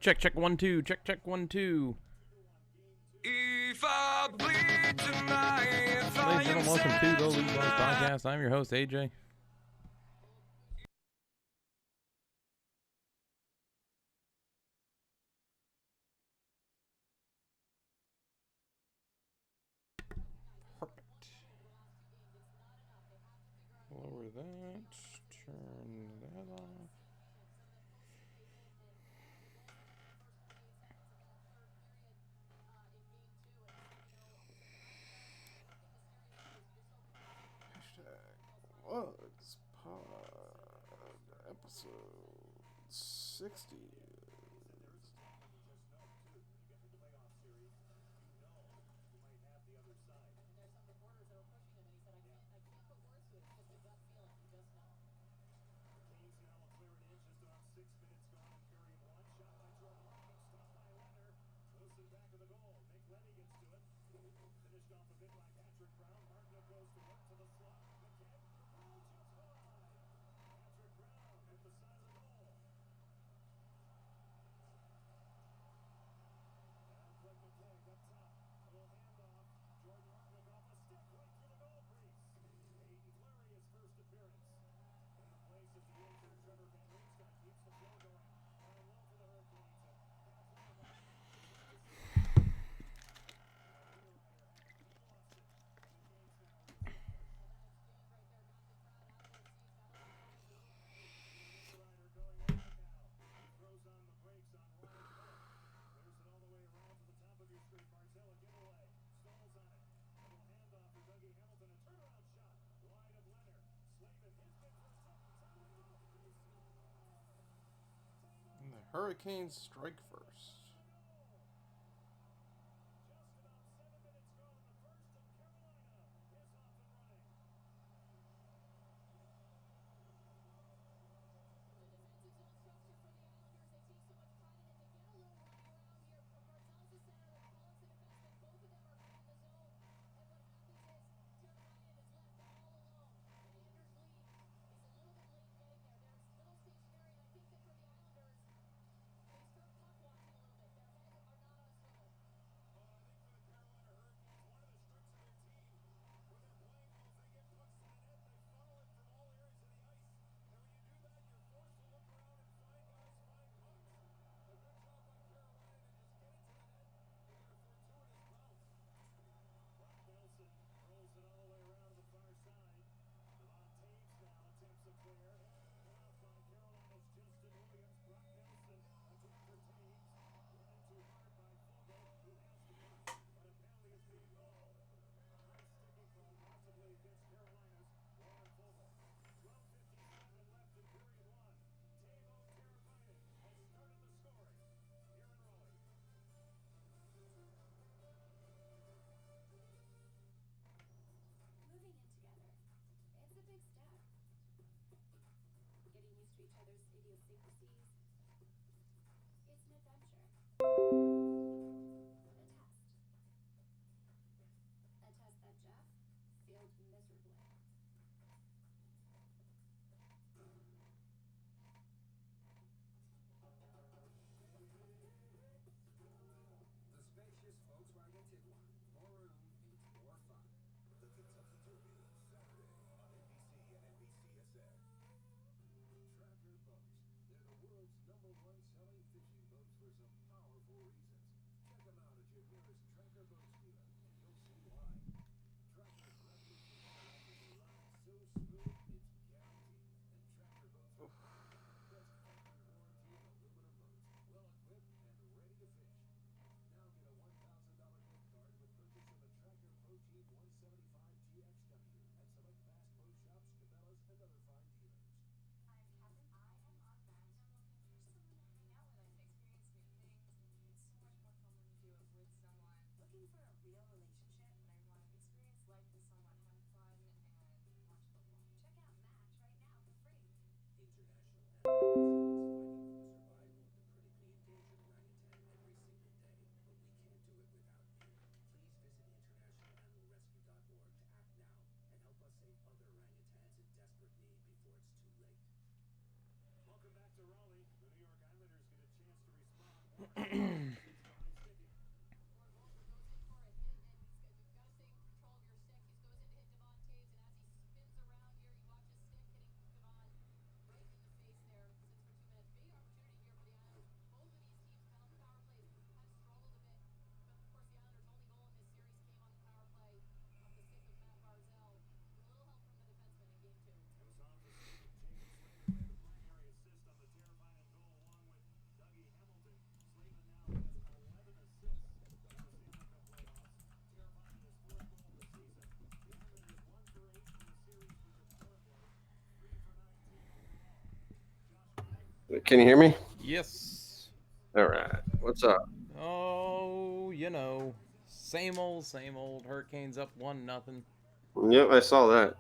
Check, check, 1, 2. Check, check, 1, 2. If I bleed tonight, if Ladies and gentlemen, welcome to the Lugs Podcast. I'm your host, AJ. Perfect. Lower that. Turn that off. Lugs Pod episode 60. And the Hurricanes strike first. Can you hear me? Yes. All right. What's up? Oh, same old, same old. Hurricanes up 1-0. Yep, I saw that.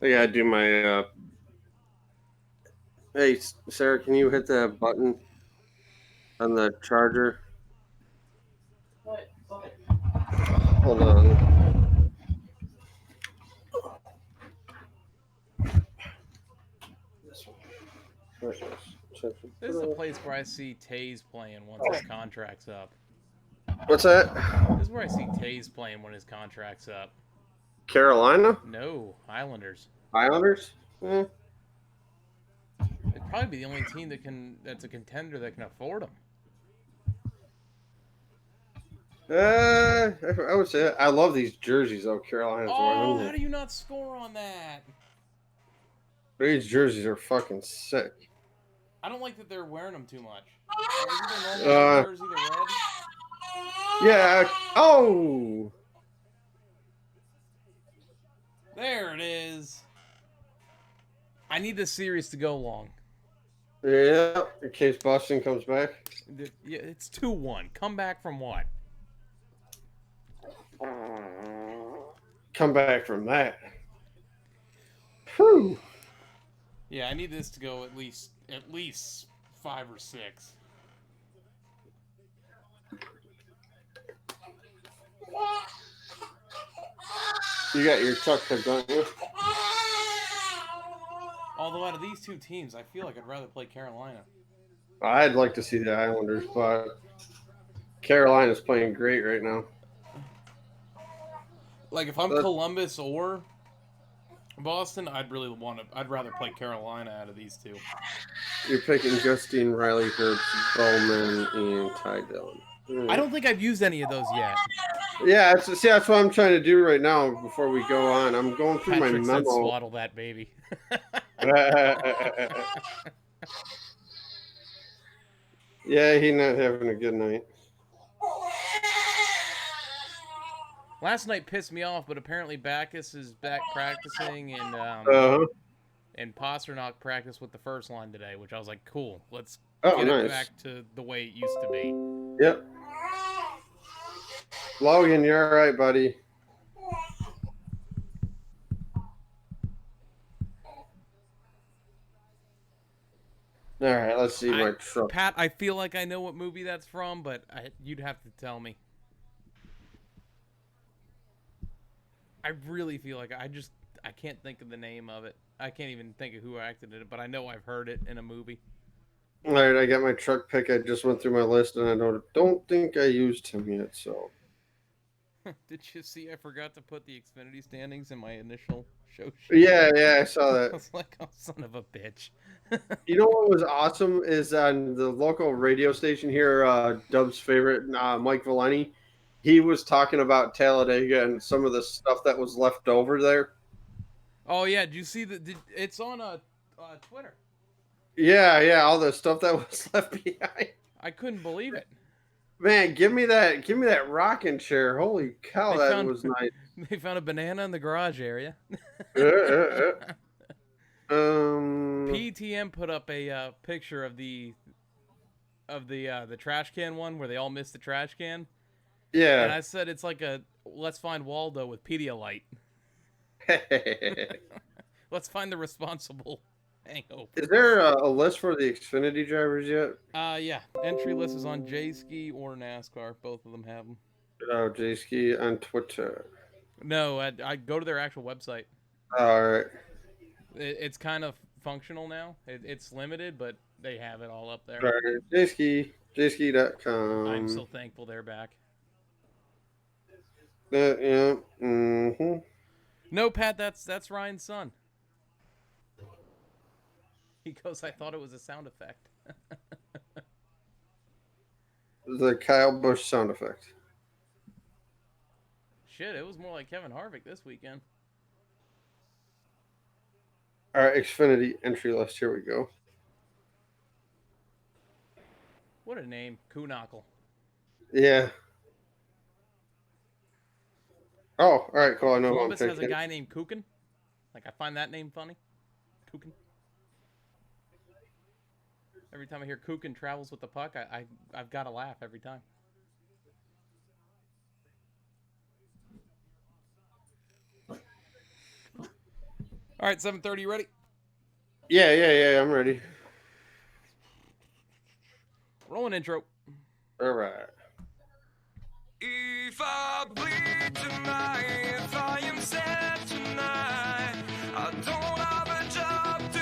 I gotta do my. Hey, Sarah, can you hit that button on the charger? Hold on. This one. Where's this? This is the place where I see Taze playing once his contract's up. What's that? This is where I see Taze playing when his contract's up. Carolina No, Islanders. Islanders. Eh. It'd probably be the only team that's a contender that can afford him. I would say I love these jerseys though. Carolina's Oh, wearing how do you not score on that? these jerseys are fucking sick. I don't like that they're wearing them too much. Isn't their normal jersey the red? Yeah. Oh. There it is. I need this series to go long. Yeah. In case Boston comes back. Yeah, it's 2-1. Come back from what? Come back from that. Whew. Yeah, I need this to go at least 5 or 6. You got your truck picked, don't you? Although out of these two teams, I feel like I'd rather play Carolina. I'd like to see the Islanders, but Carolina's playing great right now. Like if I'm Columbus or Boston, I'd rather play Carolina out of these two. You're picking Justine, Riley, Herbst, Bowman, and Ty Dillon. I don't think I've used any of those yet. Yeah, that's what I'm trying to do right now before we go on. I'm going through Patrick my said memo. swaddle that baby. Yeah, he's not having a good night. Last night pissed me off, but apparently Backus is back practicing and Pasternak practiced with the first line today, which I was like, cool. Let's get it back to the way it used to be. Yep. Logan, you're all right, buddy. All right, let's see my truck. Pat, I feel like I know what movie that's from, but you'd have to tell me. I really feel like I can't think of the name of it. I can't even think of who acted in it, but I know I've heard it in a movie. All right, I got my truck pick. I just went through my list, and I don't think I used him yet. So, did you see? I forgot to put the Xfinity standings in my initial show sheet. Yeah, I saw that. I was like, oh, son of a bitch. You know what was awesome is on the local radio station here, Dub's favorite, Mike Valeni. He was talking about Talladega and some of the stuff that was left over there. Oh yeah, did you see it's on Twitter? Yeah, all the stuff that was left behind. I couldn't believe it. Man, give me that rocking chair. Holy cow, that was nice. They found a banana in the garage area. PTM put up a picture of the trash can one where they all missed the trash can. Yeah. And I said it's like a Let's Find Waldo with Pedialyte. Let's find the responsible hangover. Is there a list for the Xfinity drivers yet? Yeah. Entry list is on J-Ski or NASCAR. Both of them have them. Oh, J-Ski on Twitter. No, I go to their actual website. All right. It's kind of functional now. It's limited, but they have it all up there. All right. Jski.com. I'm so thankful they're back. Yeah. Mm-hmm. No, Pat, that's Ryan's son. He goes, I thought it was a sound effect. The Kyle Busch sound effect. Shit, it was more like Kevin Harvick this weekend. All right, Xfinity entry list. Here we go. What a name, Kuhnackel. Yeah. Oh, all right, cool. I know Columbus has a guy named Kukin. Like, I find that name funny. Kukin. Every time I hear Kukin travels with the puck, I've got to laugh every time. All right, 7:30. You ready? Yeah. I'm ready. Rolling intro. All right. If I bleed tonight, if I am sad tonight, I don't have a job to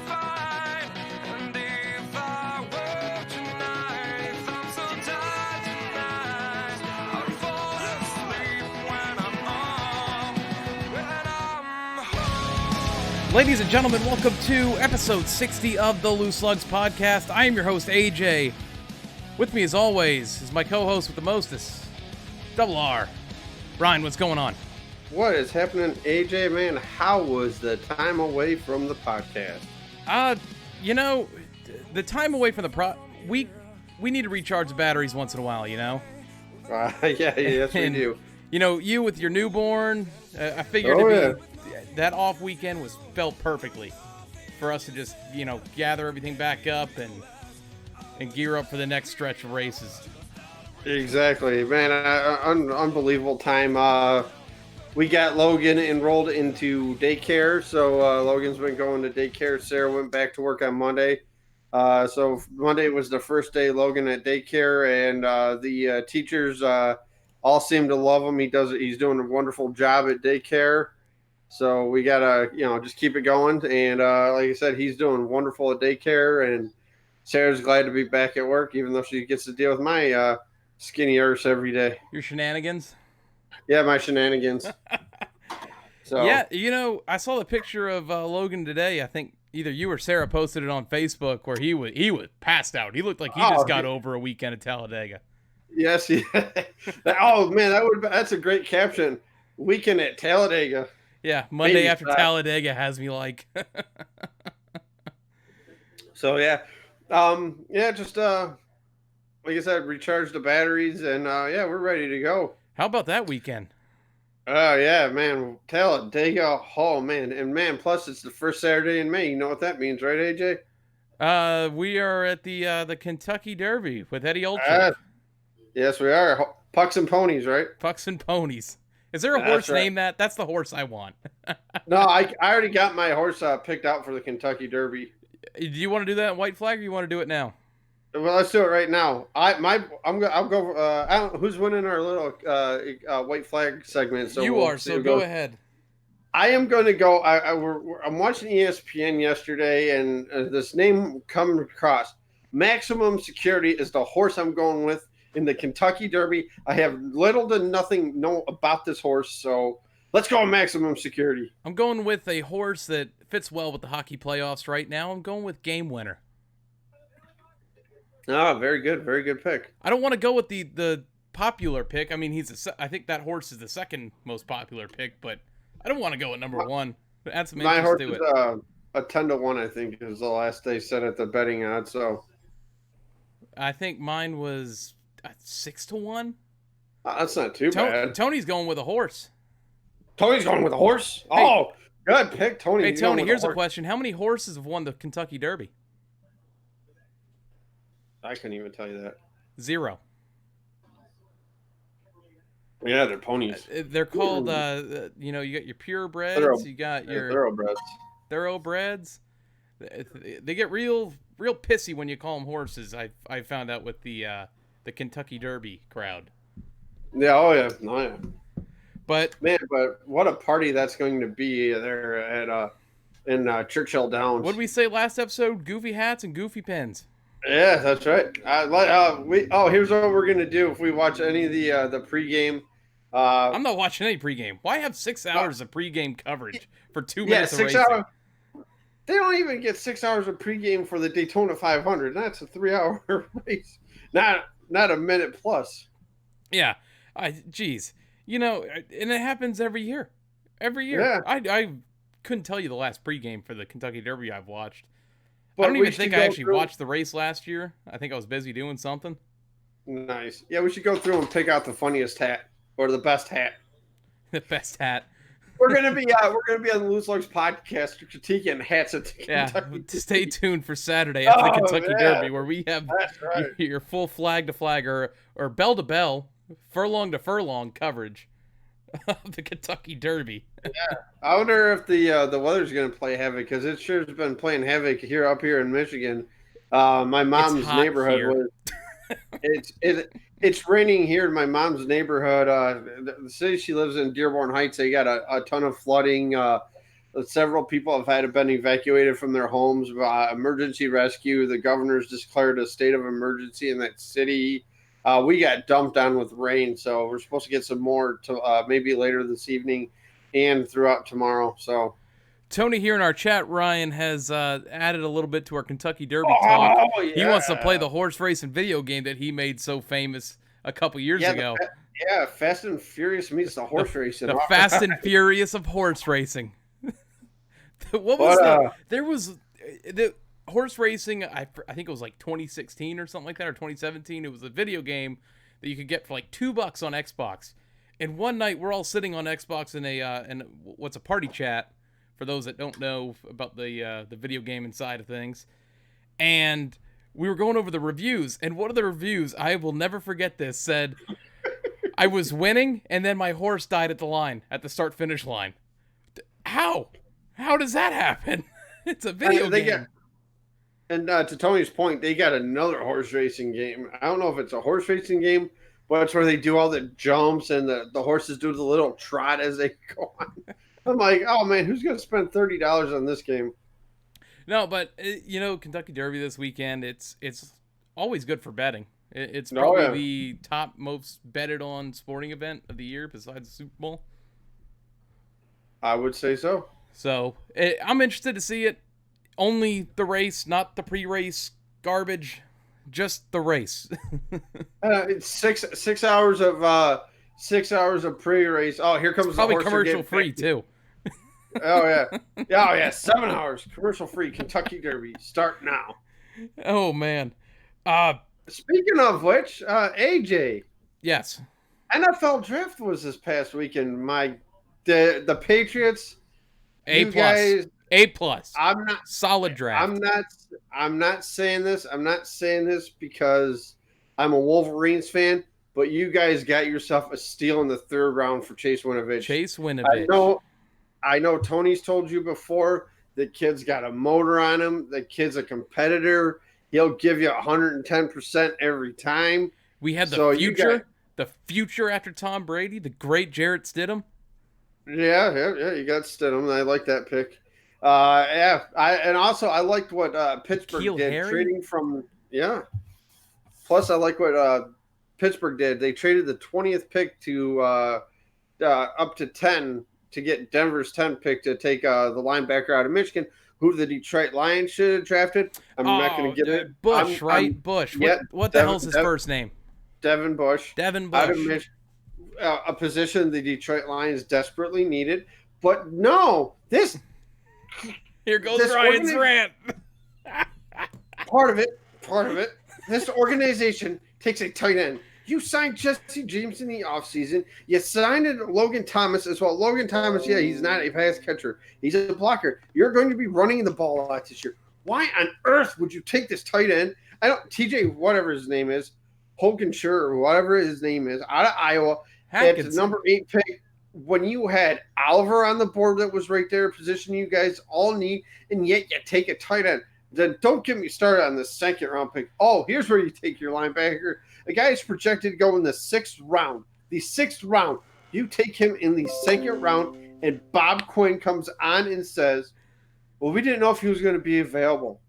find. And if I work tonight, if I'm so tired tonight, I'll fall asleep when I'm home. Ladies and gentlemen, welcome to episode 60 of the Loose Lugs podcast. I am your host, AJ. With me, as always, is my co-host with the mostest, Double R. Ryan, what's going on? What is happening, AJ, man? How was the time away from the podcast? The time away from the we need to recharge the batteries once in a while, you know? Yes, we And, do. You know, you with your newborn, I figured that off weekend felt perfectly for us to just, gather everything back up and gear up for the next stretch of races. Exactly, man. Unbelievable time. We got Logan enrolled into daycare, so Logan's been going to daycare. Sarah went back to work on Monday. So Monday was the first day Logan at daycare, and the teachers all seem to love him. He's doing a wonderful job at daycare. So we gotta, just keep it going. And like I said, he's doing wonderful at daycare, and Sarah's glad to be back at work, even though she gets to deal with my skinny arse every day. Your shenanigans? Yeah, my shenanigans. So Yeah, I saw the picture of Logan today. I think either you or Sarah posted it on Facebook where he was passed out. He looked like he just got over a weekend at Talladega. Yes, oh man, that's a great caption. Weekend at Talladega. Yeah, Monday after Talladega has me like. So yeah, just like I said, recharge the batteries, and we're ready to go. How about that weekend? Oh yeah, man, Talladega. Oh man, and man, plus it's the first Saturday in May. You know what that means, right, AJ? We are at the Kentucky Derby with Eddie Olczyk. Yes, we are. Pucks and ponies, right? Pucks and ponies. Is there a horse named that? That's the horse I want. No, I already got my horse picked out for the Kentucky Derby. Do you want to do that in White Flag, or you want to do it now? Well, let's do it right now. I'll go. I don't. Who's winning our little White Flag segment? So you are. So go ahead. I am going to go. I'm watching ESPN yesterday, and this name come across. Maximum Security is the horse I'm going with in the Kentucky Derby. I have little to nothing know about this horse, so let's go Maximum Security. I'm going with a horse that fits well with the hockey playoffs right now. I'm going with Game Winner. Oh, very good pick. I don't want to go with the popular pick. I mean, I think that horse is the second most popular pick, but I don't want to go with number one. Add some interest My horse to it. is a 10-1, I think, is the last they said at the betting odds. So I think mine was 6-1. That's not too bad. Tony's going with a horse. Tony's going with a horse? Hey, oh, good pick, Tony. Hey, Tony, here's a question. How many horses have won the Kentucky Derby? I couldn't even tell you that. 0. Yeah, they're ponies. They're called, you got your purebreds, you got your thoroughbreds. They get real pissy when you call them horses. I found out with the Kentucky Derby crowd. Yeah, oh yeah. But what a party that's going to be there at in Churchill Downs. What did we say last episode? Goofy hats and goofy pins. Yeah, that's right. Here's what we're gonna do if we watch any of the pregame. I'm not watching any pregame. Why have 6 hours of pregame coverage for 2 minutes of 6 racing? hours. They don't even get 6 hours of pregame for the Daytona 500. That's a 3-hour race, not a minute plus. Yeah, geez, and it happens every year. Yeah. I couldn't tell you the last pregame for the Kentucky Derby I've watched. But I don't even think I actually watched the race last year. I think I was busy doing something. Nice. Yeah, we should go through and pick out the funniest hat or the best hat. The best hat. we're gonna be on the Loose Lugs podcast critiquing hats at the Kentucky. Stay tuned for Saturday after the Kentucky Derby, where we have right. your full flag to flag or bell to bell, furlong to furlong coverage of the Kentucky Derby. Yeah, I wonder if the weather's gonna play havoc, because it sure has been playing havoc up here in Michigan. My mom's neighborhood was. It's raining here in my mom's neighborhood. The city she lives in, Dearborn Heights, they got a ton of flooding. Several people have been evacuated from their homes. Emergency rescue. The governor's declared a state of emergency in that city. We got dumped on with rain, so we're supposed to get some more to maybe later this evening and throughout tomorrow. So. Tony here in our chat, Ryan, has added a little bit to our Kentucky Derby talk. Yeah. He wants to play the horse racing video game that he made so famous a couple years ago. Fast and Furious meets the horse racing. The Fast and Furious of horse racing. What was there was the horse racing, I think it was like 2016 or something like that, or 2017. It was a video game that you could get for like $2 on Xbox. And one night we're all sitting on Xbox in what's a party chat, for those that don't know about the video gaming side of things. And we were going over the reviews, and one of the reviews, I will never forget this, said, I was winning, and then my horse died at the line, at the start-finish line. How? How does that happen? It's a video game. And to Tony's point, they got another horse racing game. I don't know if it's a horse racing game, but it's where they do all the jumps, and the horses do the little trot as they go on. I'm like, oh man, who's going to spend $30 on this game? No, but Kentucky Derby this weekend, it's always good for betting. It's probably the top most betted on sporting event of the year besides the Super Bowl. I would say so. So I'm interested to see it. Only the race, not the pre-race garbage, just the race. It's 6 hours of 6 hours of pre-race. Oh, here comes probably commercial free too. Oh yeah, 7 hours commercial free Kentucky Derby. Start now. Oh man. Speaking of which, AJ. Yes. NFL Draft was this past weekend. The Patriots. A plus. I'm not solid draft. I'm not saying this. I'm not saying this because I'm a Wolverines fan. But you guys got yourself a steal in the third round for Chase Winovich. I know Tony's told you before, the kid's got a motor on him. The kid's a competitor. He'll give you 110% every time. We had the future after Tom Brady, the great Jarrett Stidham. Yeah, you got Stidham. I like that pick. I liked what Pittsburgh did trading from. Yeah. Plus, I like what Pittsburgh did. They traded the 20th pick to up to 10 to get Denver's 10 pick to take the linebacker out of Michigan, who the Detroit Lions should have drafted. I'm not going to give it. Bush, right? Bush. What the hell's his first name? Devin Bush. Out of Michigan. A position the Detroit Lions desperately needed. But no, this... Here goes Ryan's rant. Part of it. This organization takes a tight end. You signed Jesse James in the offseason. You signed Logan Thomas as well. Logan Thomas, he's not a pass catcher. He's a blocker. You're going to be running the ball a lot this year. Why on earth would you take this tight end? TJ, whatever his name is, Holkenshire or whatever his name is, out of Iowa. It's the number 8 pick. When you had Oliver on the board that was right there, a position you guys all need, and yet you take a tight end. Then don't get me started on the second round pick. Oh, here's where you take your linebacker. A guy is projected to go in the 6th round. The 6th round. You take him in the 2nd round, and Bob Quinn comes on and says, well, we didn't know if he was going to be available.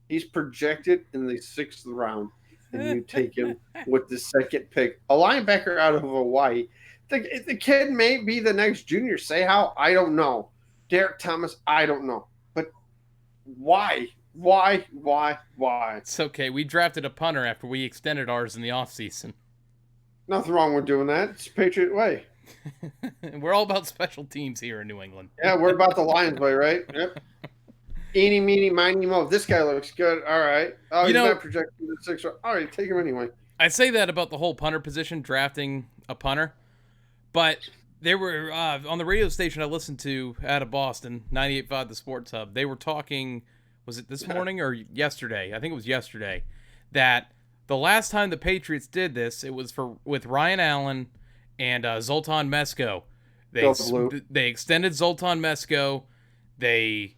He's projected in the 6th round, and you take him with the 2nd pick. A linebacker out of Hawaii. The kid may be the next Junior Seau. I don't know. Derek Thomas, I don't know. But why? Why? It's okay. We drafted a punter after we extended ours in the offseason. Nothing wrong with doing that. It's Patriot way. We're all about special teams here in New England. Yeah, we're about the Lions way, right? Yep. Eeny, meeny, miny, mo. This guy looks good. All right. Oh, he's not projected in the 6th round. All right, take him anyway. I say that about the whole punter position, drafting a punter. But They were on the radio station I listened to out of Boston, 98.5 The Sports Hub. They were talking, was it this morning or yesterday? I think it was yesterday, that the last time the Patriots did this, it was with Ryan Allen and Zoltan Mesko. They extended Zoltan Mesko. They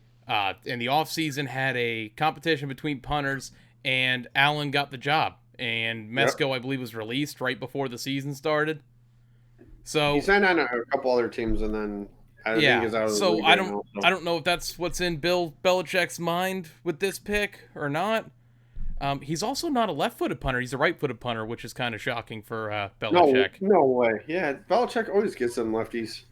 in the offseason had a competition between punters, and Allen got the job. And Mesko, I believe, was released right before the season started. So he signed on a couple other teams, and then I think he's out of the league I don't know if that's what's in Bill Belichick's mind with this pick or not. He's also not a left-footed punter; he's a right-footed punter, which is kind of shocking for Belichick. No way. Yeah, Belichick always gets them lefties.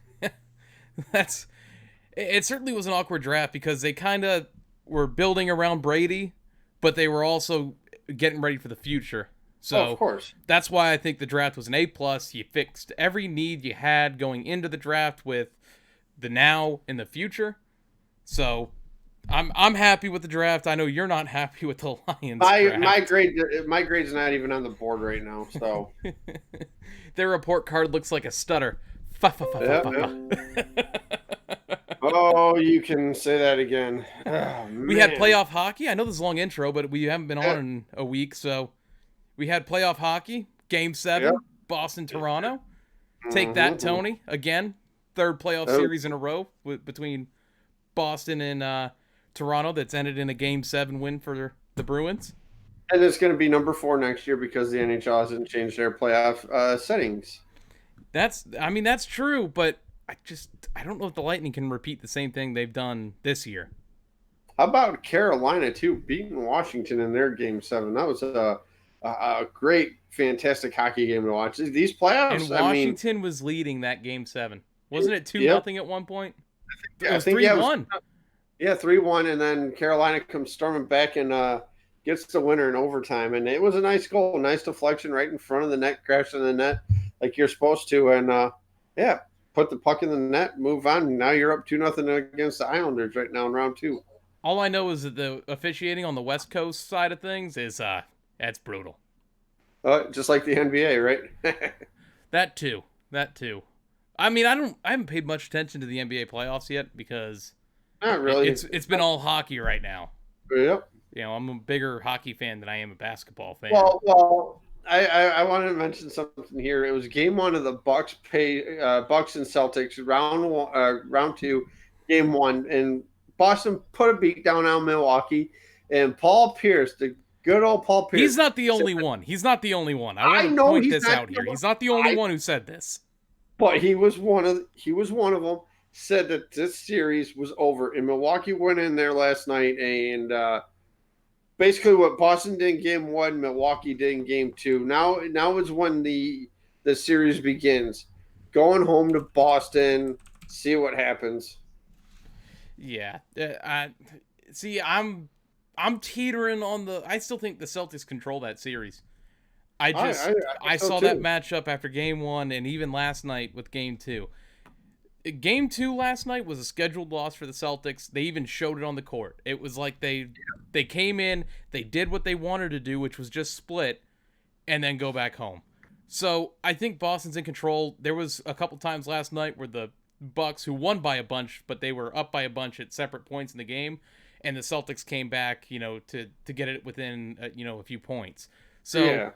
It certainly was an awkward draft because they kind of were building around Brady, but they were also getting ready for the future. So of course, that's why I think the draft was an A+. You fixed every need you had going into the draft with the now and the future. So I'm happy with the draft. I know you're not happy with the Lions draft. My grade's not even on the board right now. So their report card looks like a stutter. Oh, you can say that again. Oh, we had playoff hockey. I know this is a long intro, but we haven't been on in a week, so we had playoff hockey, Game 7, Boston, Toronto. Take that, Tony. Again, third playoff series in a row between Boston and Toronto that's ended in a Game 7 win for the Bruins. And it's going to be number 4 next year because the NHL hasn't changed their playoff settings. That's true, but I don't know if the Lightning can repeat the same thing they've done this year. How about Carolina, too, beating Washington in their Game 7? That was a great, fantastic hockey game to watch. These playoffs, and Washington was leading that Game 7. Wasn't it 2-0 at one point? It was 3-1. Yeah, 3-1, and then Carolina comes storming back and gets the winner in overtime. And it was a nice goal, nice deflection right in front of the net, crashed in the net like you're supposed to. And, put the puck in the net, move on. Now you're up 2-0 against the Islanders right now in round 2. All I know is that the officiating on the West Coast side of things is that's brutal. Just like the NBA, right? That too. I mean, I haven't paid much attention to the NBA playoffs yet because not really. It's been all hockey right now. Yep. You know, I'm a bigger hockey fan than I am a basketball fan. Well, I wanted to mention something here. It was Game 1 of the Bucks and Celtics round 2, Game 1, and Boston put a beat down on Milwaukee, and Paul Pierce, the good old Paul Pierce. He's not the only one. I want to point this out here. He's not the only one who said this. But he was one of them. Said that this series was over, and Milwaukee went in there last night and basically what Boston did in Game 1, Milwaukee did in Game 2. Now is when the series begins. Going home to Boston, see what happens. Yeah, I'm teetering on the. I still think the Celtics control that series. I saw that matchup after Game 1 and even last night with Game 2. Game 2 last night was a scheduled loss for the Celtics. They even showed it on the court. It was like they came in, they did what they wanted to do, which was just split, and then go back home. So I think Boston's in control. There was a couple times last night where the Bucks, who won by a bunch, but they were up by a bunch at separate points in the game, and the Celtics came back, to get it within, a few points. So yeah.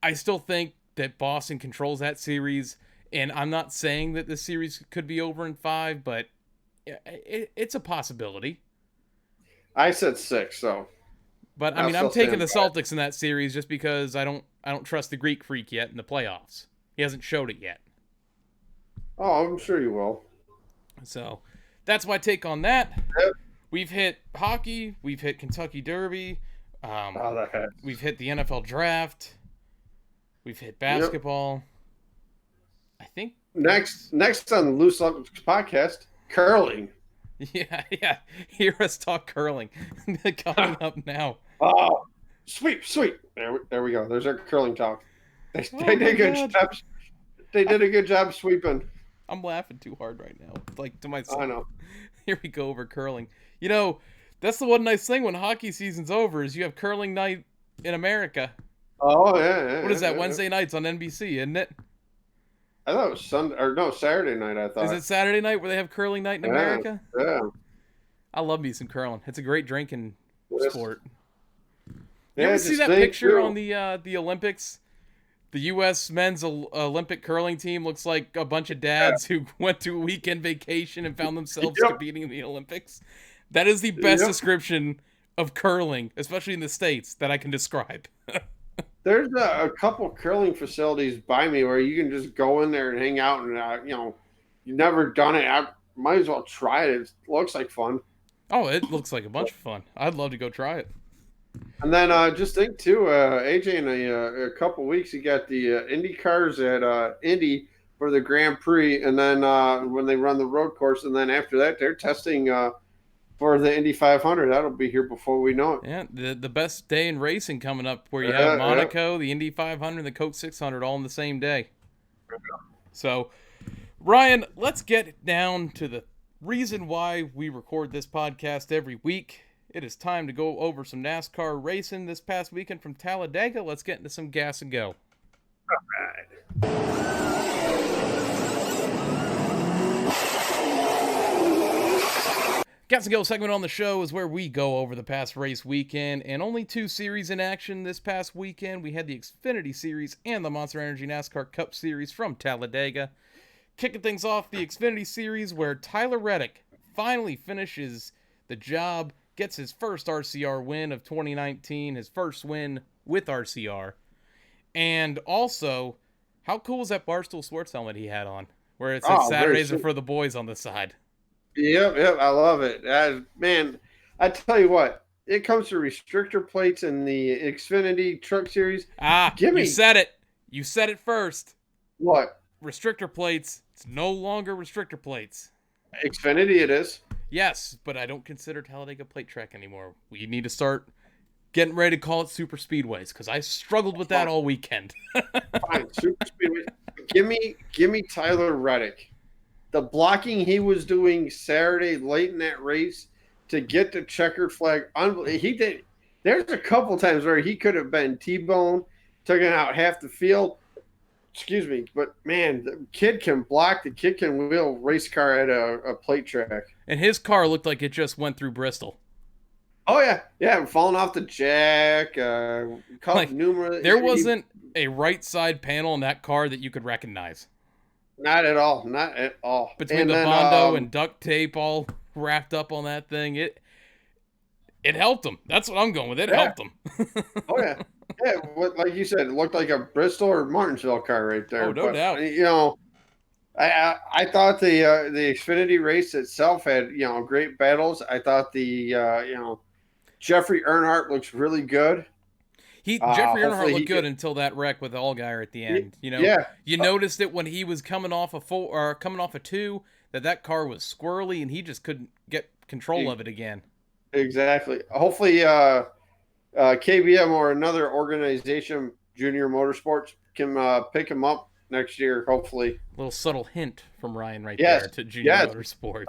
I still think that Boston controls that series. And I'm not saying that this series could be over in 5, but it's a possibility. I said 6, so. But I'm taking the Celtics in that series just because I don't trust the Greek Freak yet in the playoffs. He hasn't showed it yet. Oh, I'm sure you will. So that's my take on that. Yep. We've hit hockey. We've hit Kentucky Derby. We've hit the NFL draft. We've hit basketball. Yep. I think next on the Loose Lugs podcast, curling. Yeah. Hear us talk curling. Coming up now. Oh, sweep. There we go. There's our curling talk. They did a good job. They did a good job sweeping. I'm laughing too hard right now, like to myself. I know. Here we go over curling. That's the one nice thing when hockey season's over is you have curling night in America. Oh yeah. What is that? Wednesday nights on NBC, isn't it? I thought it was Sunday or no Saturday night. I thought. Is it Saturday night where they have curling night in America? Yeah. I love me some curling. It's a great drinking sport. You Yeah, ever see that picture on the Olympics? The U.S. men's Olympic curling team looks like a bunch of dads who went to a weekend vacation and found themselves competing in the Olympics. That is the best description of curling, especially in the States, that I can describe. There's a couple curling facilities by me where you can just go in there and hang out, and you've never done it. I might as well try it. It looks like fun. Oh, it looks like a bunch of fun. I'd love to go try it. And then just think too, AJ, in a couple weeks, you got the Indy cars at Indy for the Grand Prix, and then when they run the road course, and then after that, they're testing for the Indy 500. That'll be here before we know it. Yeah, the best day in racing coming up, where you have Monaco, the Indy 500, and the Coke 600 all in the same day. So, Ryan, let's get down to the reason why we record this podcast every week. It is time to go over some NASCAR racing this past weekend from Talladega. Let's get into some gas and go. All right. Gas and Go segment on the show is where we go over the past race weekend, and only 2 series in action this past weekend. We had the Xfinity Series and the Monster Energy NASCAR Cup Series from Talladega. Kicking things off, the Xfinity Series, where Tyler Reddick finally finishes the job, gets his first RCR win of 2019, his first win with RCR. And also, how cool was that Barstool Sports helmet he had on, where it said Saturdays are for the boys on the side? Yep, I love it. Man, I tell you what, it comes to restrictor plates in the Xfinity Truck Series. You said it. You said it first. What? Restrictor plates. It's no longer restrictor plates. Xfinity it is. Yes, but I don't consider Talladega plate track anymore. We need to start getting ready to call it super speedways, because I struggled with that all weekend. Fine, super speedway. Give me Tyler Reddick. The blocking he was doing Saturday late in that race to get the checkered flag, he did. There's a couple times where he could have been T-boned, taking out half the field. Excuse me, but man, the kid can block. The kid can wheel race car at a plate track. And his car looked like it just went through Bristol. Oh yeah, falling off the jack. Numerous. There wasn't a right side panel in that car that you could recognize. Not at all. Not at all. Between the Bondo and duct tape all wrapped up on that thing, it helped him. That's what I'm going with. It helped him. Oh yeah. Yeah, like you said, it looked like a Bristol or Martinsville car right there. Oh, no doubt. I thought the Xfinity race itself had great battles. I thought the Jeffrey Earnhardt looks really good. Jeffrey Earnhardt looked good until that wreck with Allgaier at the end. You noticed it when he was coming off a 2 that car was squirrely and he just couldn't get control of it again. Exactly. Hopefully, KBM or another organization, Junior Motorsports, can pick him up next year. Hopefully, a little subtle hint from Ryan there to Junior Motorsports.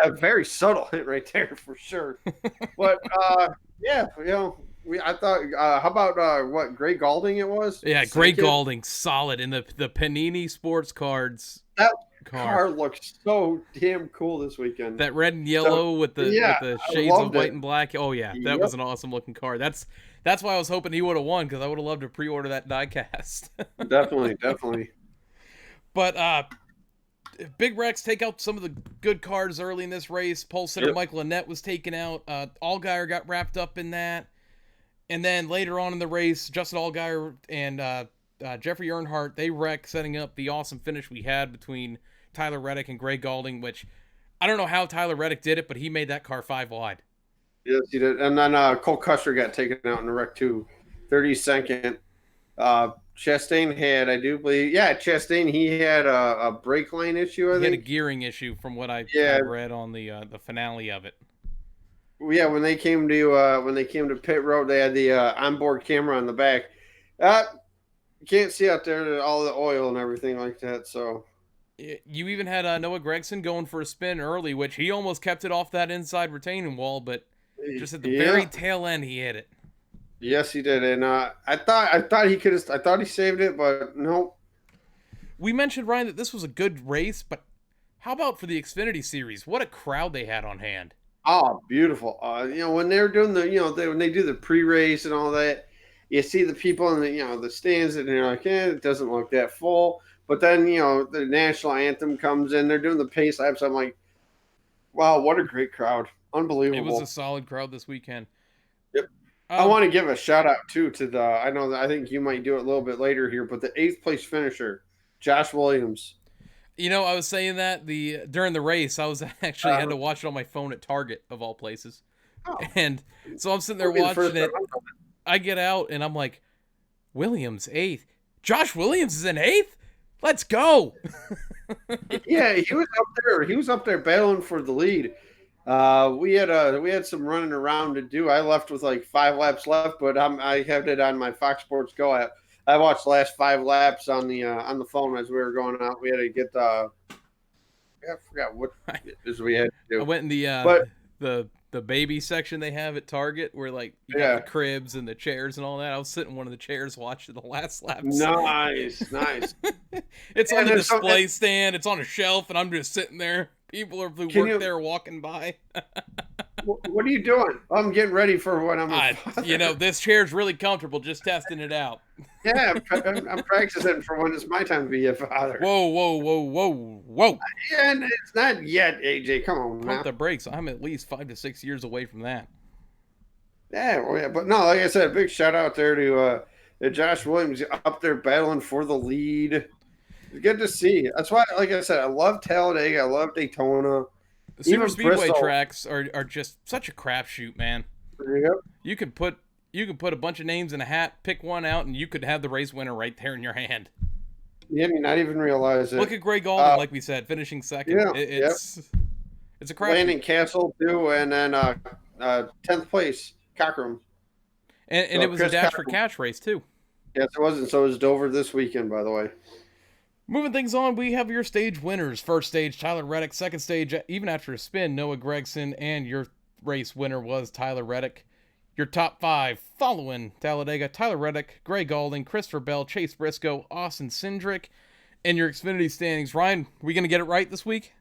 A very subtle hint right there for sure. But I thought, how about what Gray Galding it was? Yeah, Gray Galding, solid in the Panini Sports Cards. That car looks so damn cool this weekend. That red and yellow with the shades of white and black. Oh yeah, that was an awesome looking car. That's why I was hoping he would have won, because I would have loved to pre-order that diecast. Definitely. But Big Rex take out some of the good cars early in this race. Pole sitter Michael Annett was taken out. Allgaier got wrapped up in that. And then later on in the race, Justin Allgaier and Jeffrey Earnhardt, they wreck, setting up the awesome finish we had between Tyler Reddick and Gray Galding, which I don't know how Tyler Reddick did it, but he made that car 5 wide. Yes, he did. And then Cole Custer got taken out in the wreck too. 32nd. Chastain had, I do believe, Chastain, he had a brake line issue, I think. He had a gearing issue from what I read on the finale of it. Yeah, when they came to pit road, they had the onboard camera on the back. You can't see out there all the oil and everything like that. So you even had Noah Gragson going for a spin early, which he almost kept it off that inside retaining wall, but just at the very tail end he hit it. Yes, he did, and I thought he saved it, but no. We mentioned, Ryan, that this was a good race, but how about for the Xfinity Series? What a crowd they had on hand. Oh, beautiful. When they're doing when they do the pre-race and all that, you see the people in the stands and they're like, it doesn't look that full. But then, the national anthem comes in, they're doing the pace laps. I'm like, wow, what a great crowd. Unbelievable. It was a solid crowd this weekend. Yep. I want to give a shout out too to I think you might do it a little bit later here, but the 8th place finisher, Josh Williams. I was saying that during the race, I was actually had to watch it on my phone at Target of all places. Oh. And so I'm sitting there watching it. I get out and I'm like, Williams 8th. Josh Williams is in 8th? Let's go. Yeah, he was up there. He was up there battling for the lead. We had some running around to do. I left with like 5 laps left, but I had it on my Fox Sports Go app. I watched the last 5 laps on the phone as we were going out. We had to get I forgot what it is we had to do. I went in the baby section they have at Target where like you got the cribs and the chairs and all that. I was sitting in one of the chairs watching the last laps. Nice. It's on the display stand. It's on a shelf, and I'm just sitting there. People who work there walking by. What are you doing? I'm getting ready for when I'm. This chair's really comfortable. Just testing it out. Yeah, I'm practicing for when it's my time to be a father. Whoa! And it's not yet, AJ. Come on, pump the brakes. I'm at least 5 to 6 years away from that. Yeah, but no, like I said, a big shout out there to Josh Williams up there battling for the lead. It's good to see. That's why, like I said, I love Talladega. I love Daytona. The Super Speedway tracks are just such a crapshoot, man. Yep. You could put a bunch of names in a hat, pick one out, and you could have the race winner right there in your hand. Yeah, you not even realize it. Look at Greg Gaulding, like we said, finishing second. Yeah, it's a crap. Landon Castle too, and then 10th place Cockrum. And it was Chris a dash for cash race too. Yes, it was, and so was Dover this weekend, by the way. Moving things on, we have your stage winners. First stage, Tyler Reddick. Second stage, even after a spin, Noah Gragson. And your race winner was Tyler Reddick. Your top 5 following Talladega, Tyler Reddick, Greg Gaulding, Christopher Bell, Chase Briscoe, Austin Cindric. And your Xfinity standings. Ryan, are we going to get it right this week?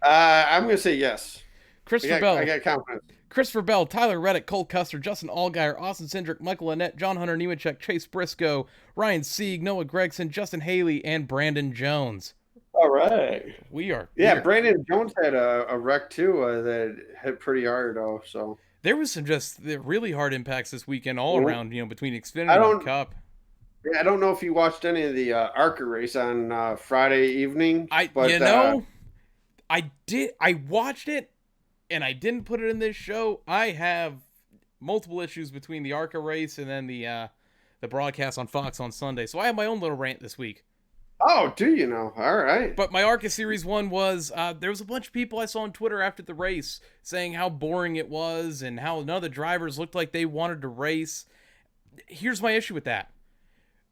I'm going to say yes. Christopher Bell. I got confidence. Christopher Bell, Tyler Reddick, Cole Custer, Justin Allgaier, Austin Cindric, Michael Annette, John Hunter Nemechek, Chase Briscoe, Ryan Sieg, Noah Gregson, Justin Haley, and Brandon Jones. All right. We are. Brandon Jones had a wreck too that hit pretty hard though. So there was some just really hard impacts this weekend all around. Between Xfinity and Cup. Yeah, I don't know if you watched any of the ARCA race on Friday evening. I did. I watched it. And I didn't put it in this show. I have multiple issues between the ARCA race and then the broadcast on Fox on Sunday. So I have my own little rant this week. Oh, do you know? All right. But my ARCA Series 1 was, there was a bunch of people I saw on Twitter after the race saying how boring it was and how none of the drivers looked like they wanted to race. Here's my issue with that.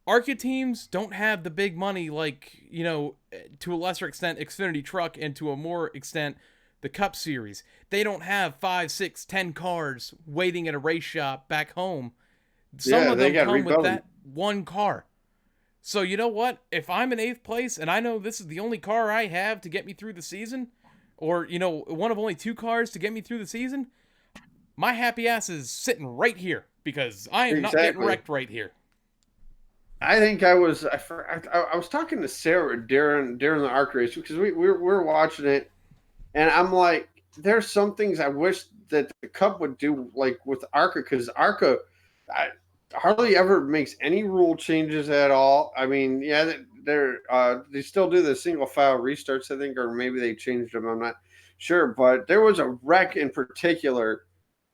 ARCA teams don't have the big money like, to a lesser extent, Xfinity Truck, and to a more extent, the Cup Series. They don't have 5, 6, 10 cars waiting at a race shop back home. Some of them come with that one car. So you know what? If I'm in 8th place and I know this is the only car I have to get me through the season, or, one of only 2 cars to get me through the season, my happy ass is sitting right here because I am not getting wrecked right here. I think I was talking to Sarah during the ARCA race because we were watching it. And I'm like, there's some things I wish that the Cup would do, like with ARCA, because ARCA hardly ever makes any rule changes at all. I mean, yeah, they still do the single file restarts, I think, or maybe they changed them. I'm not sure, but there was a wreck in particular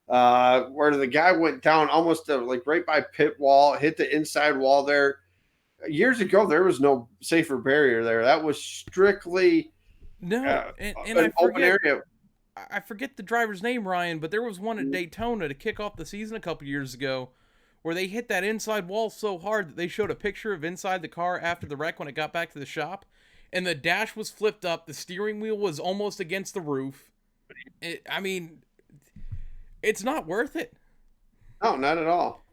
where the guy went down almost right by pit wall, hit the inside wall there. Years ago, there was no safer barrier there. That was strictly. No, and I forget the driver's name, Ryan, but there was one at Daytona to kick off the season a couple years ago where they hit that inside wall so hard that they showed a picture of inside the car after the wreck when it got back to the shop, and the dash was flipped up, the steering wheel was almost against the roof. It's not worth it. No, not at all.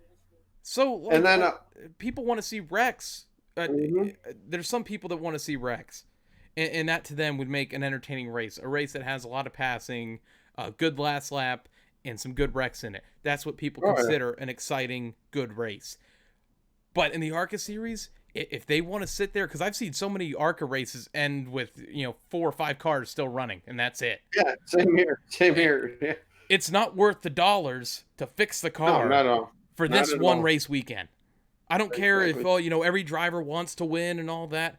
So, and then people want to see wrecks. there's some people that want to see wrecks, and that to them would make an entertaining race, a race that has a lot of passing, a good last lap, and some good wrecks in it. That's what people consider an exciting, good race. But in the ARCA series, if they want to sit there, because I've seen so many ARCA races end with 4 or 5 cars still running, and that's it. Yeah, same here. Yeah. It's not worth the dollars to fix the car for this one race weekend. I don't care if every driver wants to win and all that.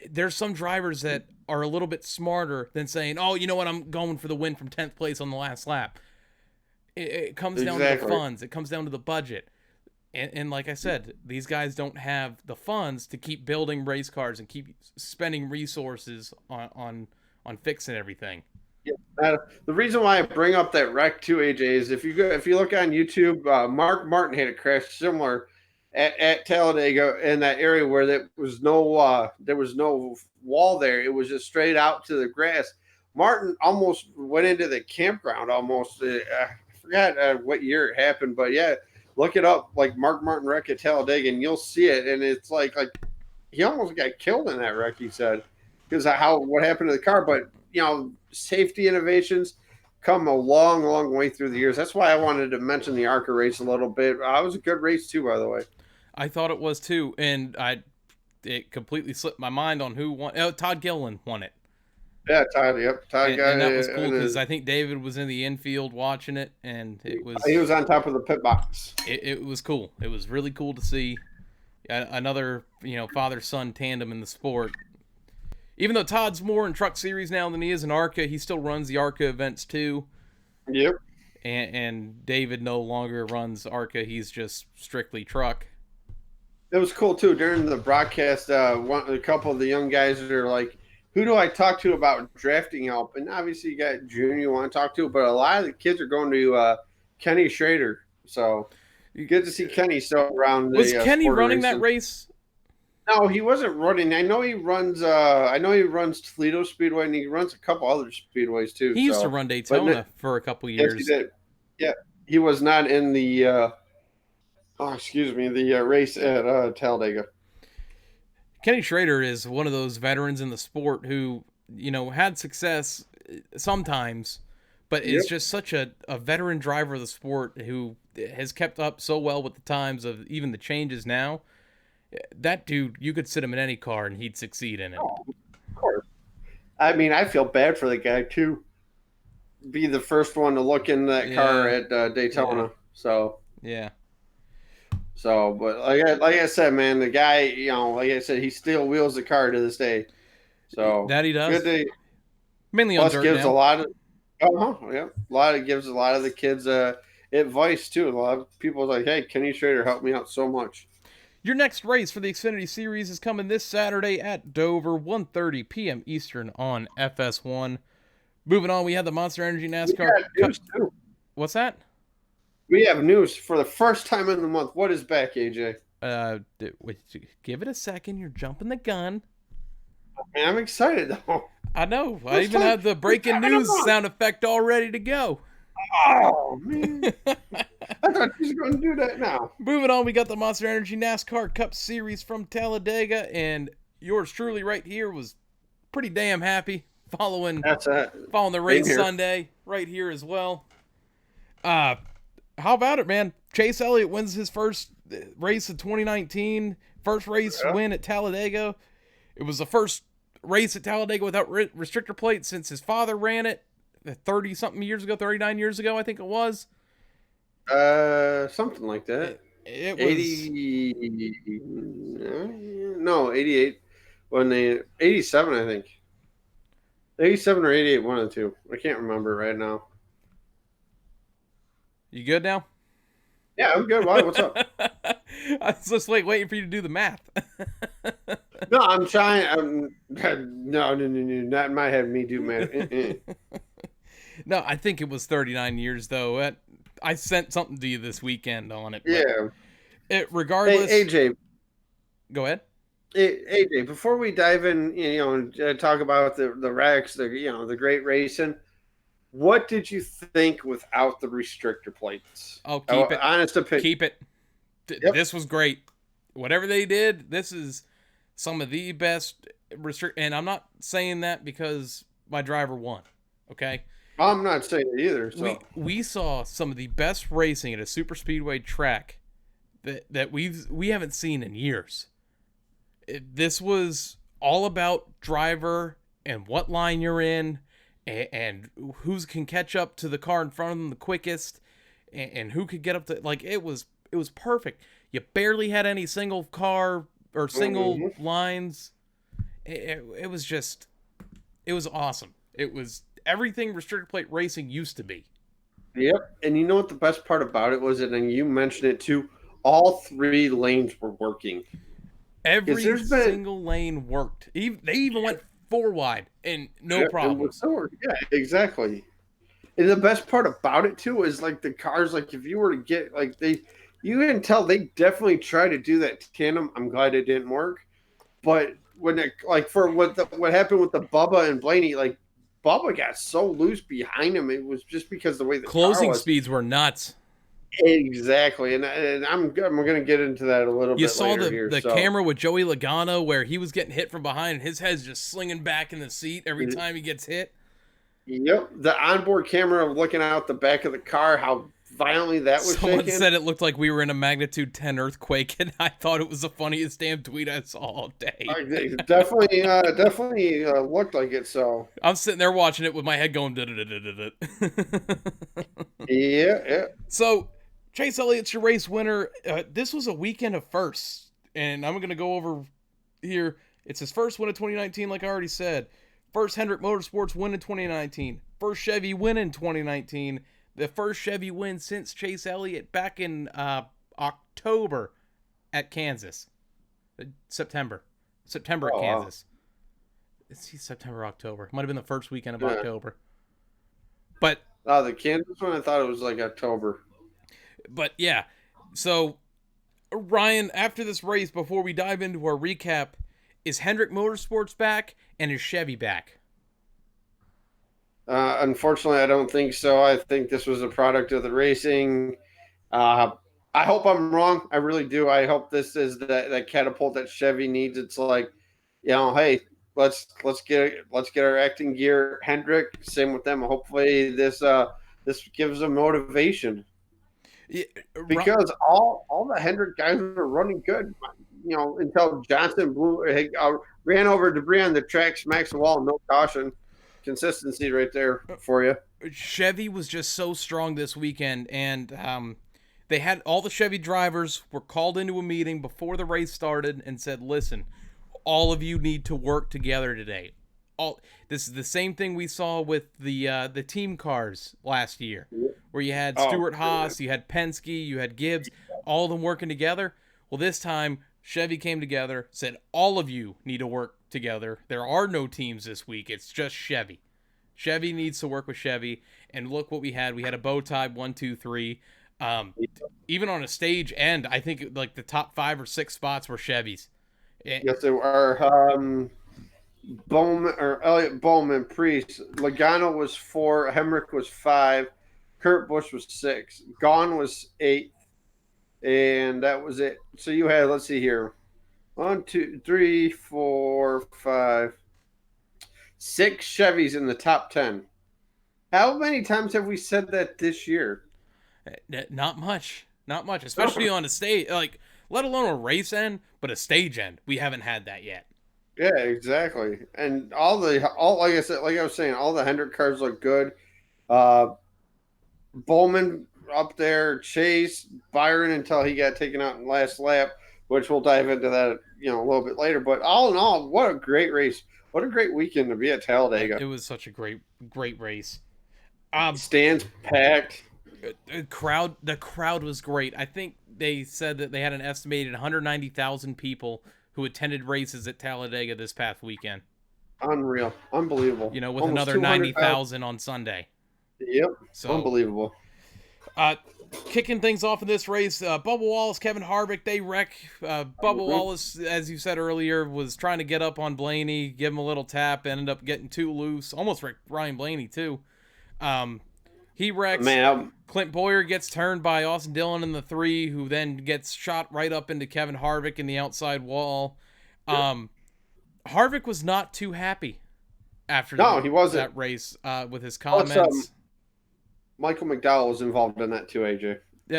There's some drivers that are a little bit smarter than saying, "Oh, you know what? I'm going for the win from 10th place on the last lap." It comes down to the funds. It comes down to the budget. And like I said, these guys don't have the funds to keep building race cars and keep spending resources on fixing everything. Yeah, the reason why I bring up that wreck too, AJ, is if you look on YouTube, Mark Martin had a crash similar at Talladega in that area where there was no wall there. It was just straight out to the grass. Martin almost went into the campground. Almost, I forgot what year it happened, but yeah, look it up, like Mark Martin wreck at Talladega, and you'll see it. And it's like he almost got killed in that wreck. He said because of what happened to the car, but safety innovations come a long, long way through the years. That's why I wanted to mention the ARCA race a little bit. It was a good race too, by the way. I thought it was too, and it completely slipped my mind on who won. Oh, Todd Gilliland won it. Yeah, Todd. Yep, Todd got it. And that was cool because I think David was in the infield watching it, and it was. He was on top of the pit box. It was cool. It was really cool to see another father-son tandem in the sport. Even though Todd's more in Truck Series now than he is in ARCA, he still runs the ARCA events too. Yep. And David no longer runs ARCA; he's just strictly truck. It was cool too during the broadcast. A couple of the young guys that are like, "Who do I talk to about drafting help?" And obviously, you got Junior you want to talk to, but a lot of the kids are going to Kenny Schrader. So you get to see Kenny still around. Was Kenny running that race? No, he wasn't running. I know he runs. Toledo Speedway, and he runs a couple other speedways too. He used to run Daytona for a couple years. Yes, he did. Yeah, he was not in the. The race at Talladega. Kenny Schrader is one of those veterans in the sport who had success sometimes, but is just such a veteran driver of the sport who has kept up so well with the times of even the changes now. That dude, you could sit him in any car and he'd succeed in it. Oh, of course. I mean, I feel bad for the guy too. Be the first one to look in that car at Daytona. Yeah. But like I said, man, the guy, like I said, he still wheels the car to this day. So that he does. Mainly on dirt gives now. Gives a lot of the kids advice too. A lot of people are like, "Hey, Kenny Schrader helped me out so much." Your next race for the Xfinity Series is coming this Saturday at Dover, 1:30 p.m. Eastern on FS1. Moving on, we have the Monster Energy NASCAR. What's that? We have news for the first time in the month. What is back, AJ? Give it a second. You're jumping the gun. Man, I'm excited though. I know. I even have the breaking news sound effect all ready to go. Oh, man. I thought you were going to do that now. Moving on, we got the Monster Energy NASCAR Cup Series from Talladega, and yours truly right here was pretty damn happy following the race Sunday right here as well. How about it, man? Chase Elliott wins his first race of 2019, first race win at Talladega. It was the first race at Talladega without restrictor plates since his father ran it 30-something years ago, 39 years ago, I think it was. Something like that. It was 88. 87, I think. 87 or 88, one of the two. I can't remember right now. You good now? Yeah, I'm good. Why? What's up? I was just waiting for you to do the math. No, I'm trying. No, not in my head. Me do math. No, I think it was 39 years though. I sent something to you this weekend on it. Yeah. Regardless. Hey, AJ. Go ahead. Hey, AJ, before we dive in, and talk about the wrecks, the great racing. What did you think without the restrictor plates? Oh, keep it. Honest opinion. Keep it. Yep. This was great. whatever they did, this is some of the best and I'm not saying that because my driver won. Okay. I'm not saying it either. So we saw some of the best racing at a super speedway track that we haven't seen in years. This was all about driver and what line you're in, and who can catch up to the car in front of them the quickest, and who could get up to, like, it was perfect. You barely had any single car or single lines. It was awesome. It was everything restricted plate racing used to be. Yep. And you know what the best part about it was, and you mentioned it too, all 3 lanes were working. Every single lane worked. They even went 4 wide and no problems. Yeah, exactly. And the best part about it too is like the cars, like if you were to get like you can tell they definitely tried to do that tandem. I'm glad it didn't work. But when it, like for what happened with the Bubba and Blaney, like Bubba got so loose behind him, it was just because the way the closing speeds were nuts. Exactly, and I'm going to get into that a little bit. You saw the camera with Joey Logano where he was getting hit from behind, and his head's just slinging back in the seat every time he gets hit. Yep, the onboard camera looking out the back of the car, how violently that was Someone shaking. said it looked like we were in a magnitude 10 earthquake, and I thought it was the funniest damn tweet I saw all day. Definitely looked like it. So I'm sitting there watching it with my head going. Yeah. So Chase Elliott's your race winner. This was a weekend of firsts, and I'm going to go over here. It's his first win of 2019, like I already said. First Hendrick Motorsports win in 2019. First Chevy win in 2019. The first Chevy win since Chase Elliott back in October at Kansas. September at Kansas. Wow. Is he September, October? Might have been the first weekend of October. But the Kansas one, I thought it was like October. But yeah, so Ryan, after this race, before we dive into our recap, is Hendrick Motorsports back and is Chevy back? Unfortunately, I don't think so. I think this was a product of the racing. I hope I'm wrong. I really do. I hope this is that catapult that Chevy needs. It's like, hey, let's get our acting gear. Hendrick, same with them. Hopefully, this gives them motivation. Yeah, because all the Hendrick guys are running good, until Johnson ran over debris on the track, smacks the wall, no caution. Consistency right there for you. Chevy was just so strong this weekend, and they had all the Chevy drivers were called into a meeting before the race started and said, listen, all of you need to work together today. This is the same thing we saw with the team cars last year, where you had Stewart Haas, you had Penske, you had Gibbs, all of them working together. Well, this time Chevy came together, said all of you need to work together. There are no teams this week. It's just Chevy. Chevy needs to work with Chevy, and look what we had. We had a bow tie 1, 2, 3. Even on a stage end, I think like the top 5 or 6 spots were Chevys. Yes, they were. Elliott Bowman, Priest, Logano was 4, Hemrick was 5, Kurt Busch was 6, Gahn was 8, and that was it. So you had, let's see here, 1, 2, 3, 4, 5, 6 Chevys in the top 10. How many times have we said that this year? Not much, especially on a stage, like let alone a race end, but a stage end. We haven't had that yet. Yeah, exactly. And all like I said, like I was saying, all the Hendrick cars look good. Bowman up there, Chase, Byron until he got taken out in the last lap, which we'll dive into that, a little bit later. But all in all, what a great race. What a great weekend to be at Talladega. It was such a great race. Stands packed. The crowd was great. I think they said that they had an estimated 190,000 people who attended races at Talladega this past weekend. Unreal. Unbelievable. With almost another 90,000 on Sunday. Yep. So, unbelievable. Kicking things off in this race, Bubba Wallace, Kevin Harvick, they wreck. Bubba Wallace, as you said earlier, was trying to get up on Blaney, give him a little tap, ended up getting too loose. Almost wrecked Ryan Blaney, too. He wrecks. Man, Clint Boyer gets turned by Austin Dillon in the 3, who then gets shot right up into Kevin Harvick in the outside wall. Harvick was not too happy after he wasn't. that race with his comments. Michael McDowell was involved in that too, AJ.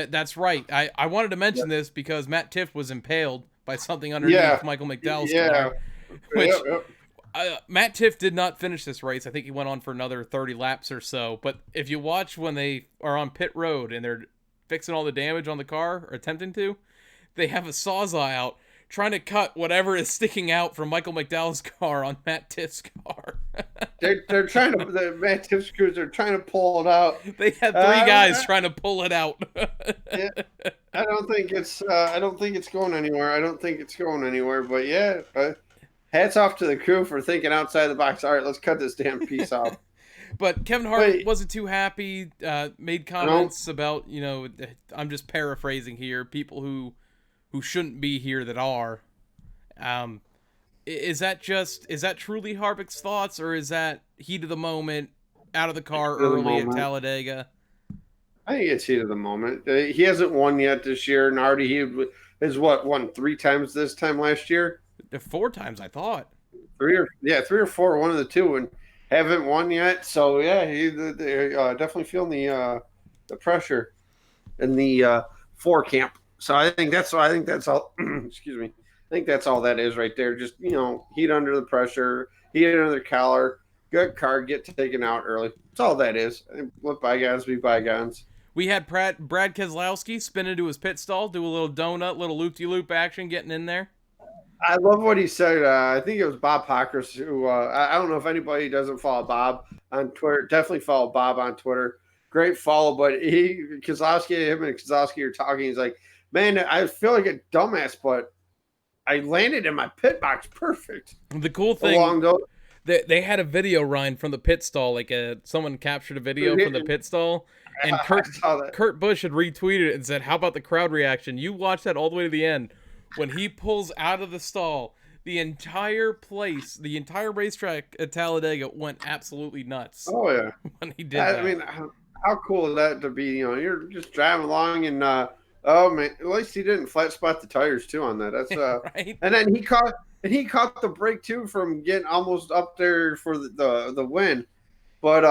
That's right. I wanted to mention this because Matt Tifft was impaled by something underneath Michael McDowell's car. Which, Matt Tifft did not finish this race. I think he went on for another 30 laps or so. But if you watch when they are on pit road and they're fixing all the damage on the car, or attempting to, they have a sawzall out trying to cut whatever is sticking out from Michael McDowell's car on Matt Tiff's car. they're trying to, the Matt Tiff's crews are trying to pull it out. They had 3 guys trying to pull it out. Yeah, I don't think it's going anywhere. But yeah, hats off to the crew for thinking outside the box. All right, let's cut this damn piece off. But Kevin Hart wasn't too happy, made comments about, I'm just paraphrasing here, people who shouldn't be here that are. Is that truly Harvick's thoughts, or is that heat of the moment, out of the car early at Talladega? I think it's heat of the moment. He hasn't won yet this year. Nardi, he has won 3 times this time last year? 4 times, I thought. 3 or 4, one of the 2, and haven't won yet. So yeah, they're definitely feeling the pressure in the 4 camp. So I think that's all. Excuse me. I think that's all that is right there. Just heat under the pressure, heat under the collar. Good car, get taken out early. That's all that is. Let bygones be bygones. We had Brad Keselowski spin into his pit stall, do a little donut, little loop-de-loop action, getting in there. I love what he said. I think it was Bob Pockers who. I don't know if anybody doesn't follow Bob on Twitter. Definitely follow Bob on Twitter. Great follow, but him and Keselowski are talking. He's like, man, I feel like a dumbass, but I landed in my pit box perfect. The cool thing, they had a video, Ryan, from the pit stall. Like someone captured a video from the pit stall, and Kurt Busch had retweeted it and said, how about the crowd reaction? You watch that all the way to the end. When he pulls out of the stall, the entire racetrack at Talladega went absolutely nuts. Oh, yeah. When he did that. I mean, how cool is that to be, you're just driving along and, oh man, at least he didn't flat spot the tires too on that. That's right. And then he caught the brake too from getting almost up there for the win. But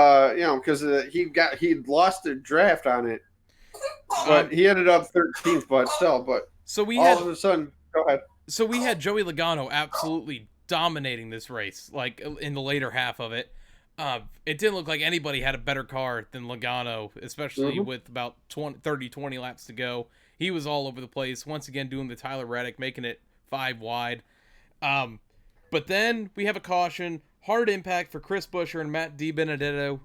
because he'd lost the draft on it. But he ended up 13th, but still, so all of a sudden, go ahead. So we had Joey Logano absolutely dominating this race, like in the later half of it. It didn't look like anybody had a better car than Logano, especially with about 20 laps to go. He was all over the place, once again doing the Tyler Reddick, making it 5 wide. But then we have a caution, hard impact for Chris Buescher and Matt DiBenedetto.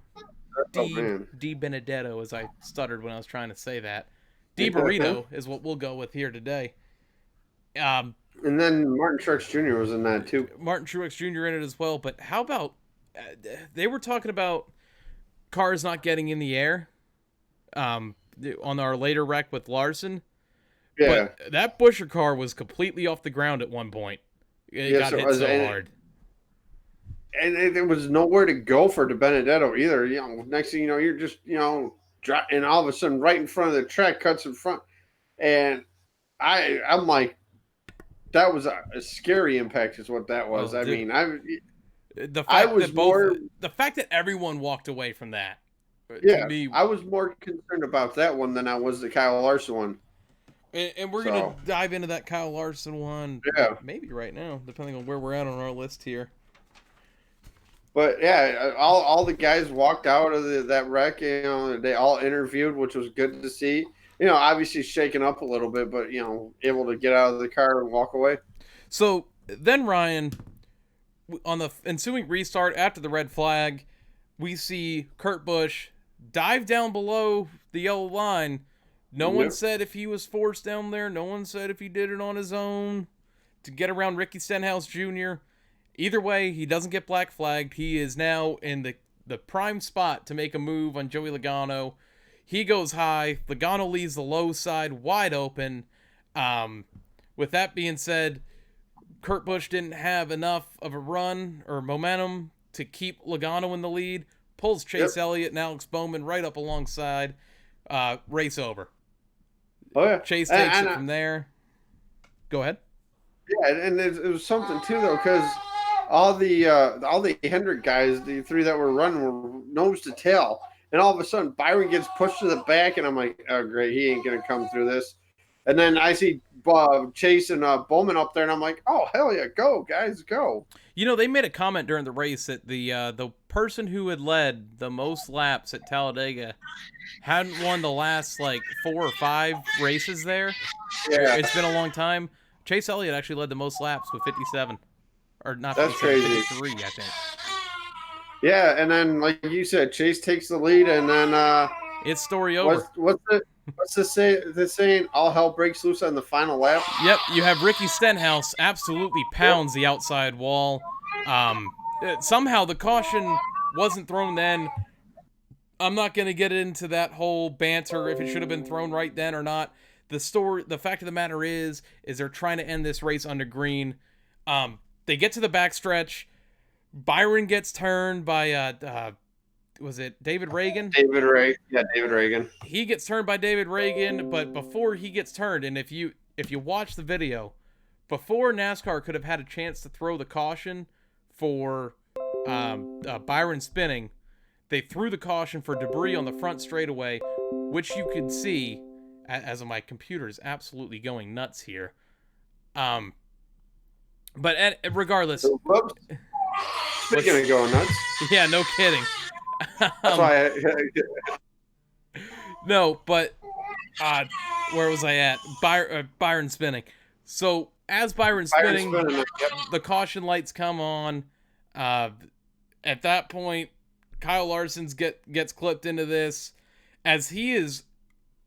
DiBenedetto, as I stuttered when I was trying to say that. DiBurrito is what we'll go with here today. And then Martin Truex Jr. was in that too. Martin Truex Jr. in it as well. But how about they were talking about cars not getting in the air on our later wreck with Larson. Yeah. But that Buescher car was completely off the ground at one point. It got hit so hard. And there was nowhere to go for DiBenedetto either. Next thing you know, you're just, and all of a sudden right in front of the track, cuts in front. And I'm like, that was a scary impact is what that was. Oh, dude. The fact that everyone walked away from that. Yeah, I was more concerned about that one than I was the Kyle Larson one. And we're going to dive into that Kyle Larson one maybe right now, depending on where we're at on our list here. But yeah, all the guys walked out of that wreck. They all interviewed, which was good to see. Obviously shaken up a little bit, but able to get out of the car and walk away. So then, Ryan, on the ensuing restart after the red flag, we see Kurt Busch dive down below the yellow line. No one said if he was forced down there. No one said if he did it on his own to get around Ricky Stenhouse Jr. Either way, he doesn't get black flagged. He is now in the prime spot to make a move on Joey Logano. He goes high. Logano leaves the low side wide open. With that being said, Kurt Busch didn't have enough of a run or momentum to keep Logano in the lead. pulls Chase Elliott and Alex Bowman right up alongside. Race over. Oh yeah. Chase takes it from there. Go ahead. Yeah, and it was something too though, because all the Hendrick guys, the three that were running, were nose to tail, and all of a sudden Byron gets pushed to the back, and I'm like, oh great, he ain't gonna come through this. And then I see Chase and Bowman up there, and I'm like, oh hell yeah, go guys, go. You know, they made a comment during the race that the person who had led the most laps at Talladega hadn't won the last like 4 or 5 races there. Yeah, it's been a long time. Chase Elliott actually led the most laps with 57, or not? That's 57, crazy. 53, I think. Yeah, and then like you said, Chase takes the lead, and then it's story over. What's the saying? All hell breaks loose on the final lap. Yep, you have Ricky Stenhouse absolutely pounds the outside wall. Somehow the caution wasn't thrown then. I'm not going to get into that whole banter if it should have been thrown right then or not. The fact of the matter is they're trying to end this race under green. They get to the backstretch. Byron gets turned by was it David Reagan? David Reagan. He gets turned by David Reagan, but before he gets turned, and if you watch the video, before NASCAR could have had a chance to throw the caution for Byron spinning, they threw the caution for debris on the front straightaway, which you could see as my computer is absolutely going nuts here. But regardless, speaking of going nuts, yeah, no kidding. That's why no, but where was I at? Byron spinning. So as Byron's spinning, the caution lights come on. At that point, Kyle Larson gets clipped into this as he is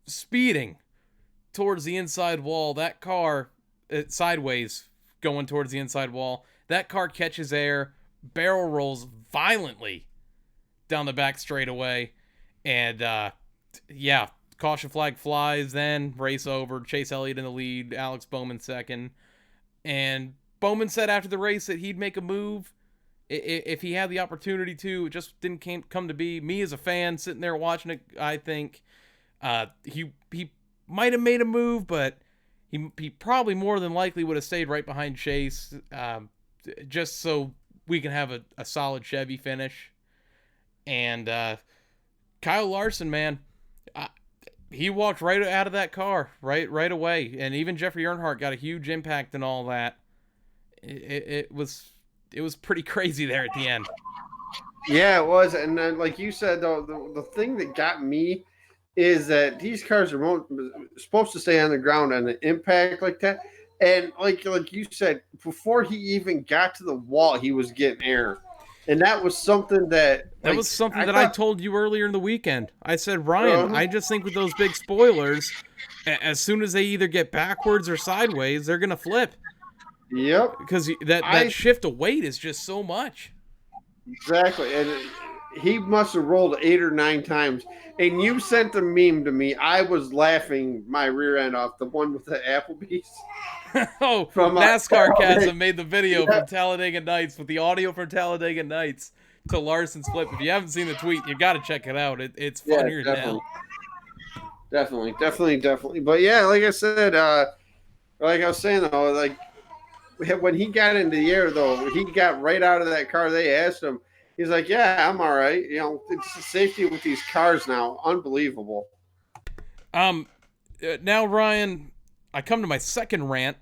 speeding towards the inside wall. That car, sideways, going towards the inside wall. That car catches air, barrel rolls violently down the back straightaway, and caution flag flies. Then race over. Chase Elliott in the lead, Alex Bowman second, and Bowman said after the race that he'd make a move if he had the opportunity to. It just didn't come to be. Me as a fan sitting there watching it, I think he might have made a move, but he probably more than likely would have stayed right behind Chase, just so we can have a solid Chevy finish. And Kyle Larson, man, he walked right out of that car right away. And even Jeffrey Earnhardt got a huge impact and all that. It was pretty crazy there at the end. Yeah, it was. And then, like you said, though, the thing that got me is that these cars are supposed to stay on the ground and the impact like that. And like you said, before he even got to the wall, he was getting air. And that was something that... I told you earlier in the weekend. I said, Ryan, I just think with those big spoilers, as soon as they either get backwards or sideways, they're going to flip. Yep. Because that shift of weight is just so much. Exactly. And he must have rolled 8 or 9 times. And you sent a meme to me. I was laughing my rear end off, the one with the Applebee's. From NASCAR Chasm made the video from Talladega Nights with the audio from Talladega Nights to Larson's flip. If you haven't seen the tweet, you got to check it out. It's funnier now. Definitely. But yeah, like I said, like I was saying though, like when he got into the air though, he got right out of that car. They asked him, he's like, "Yeah, I'm all right." You know, it's the safety with these cars now, unbelievable. Now Ryan, I come to my second rant.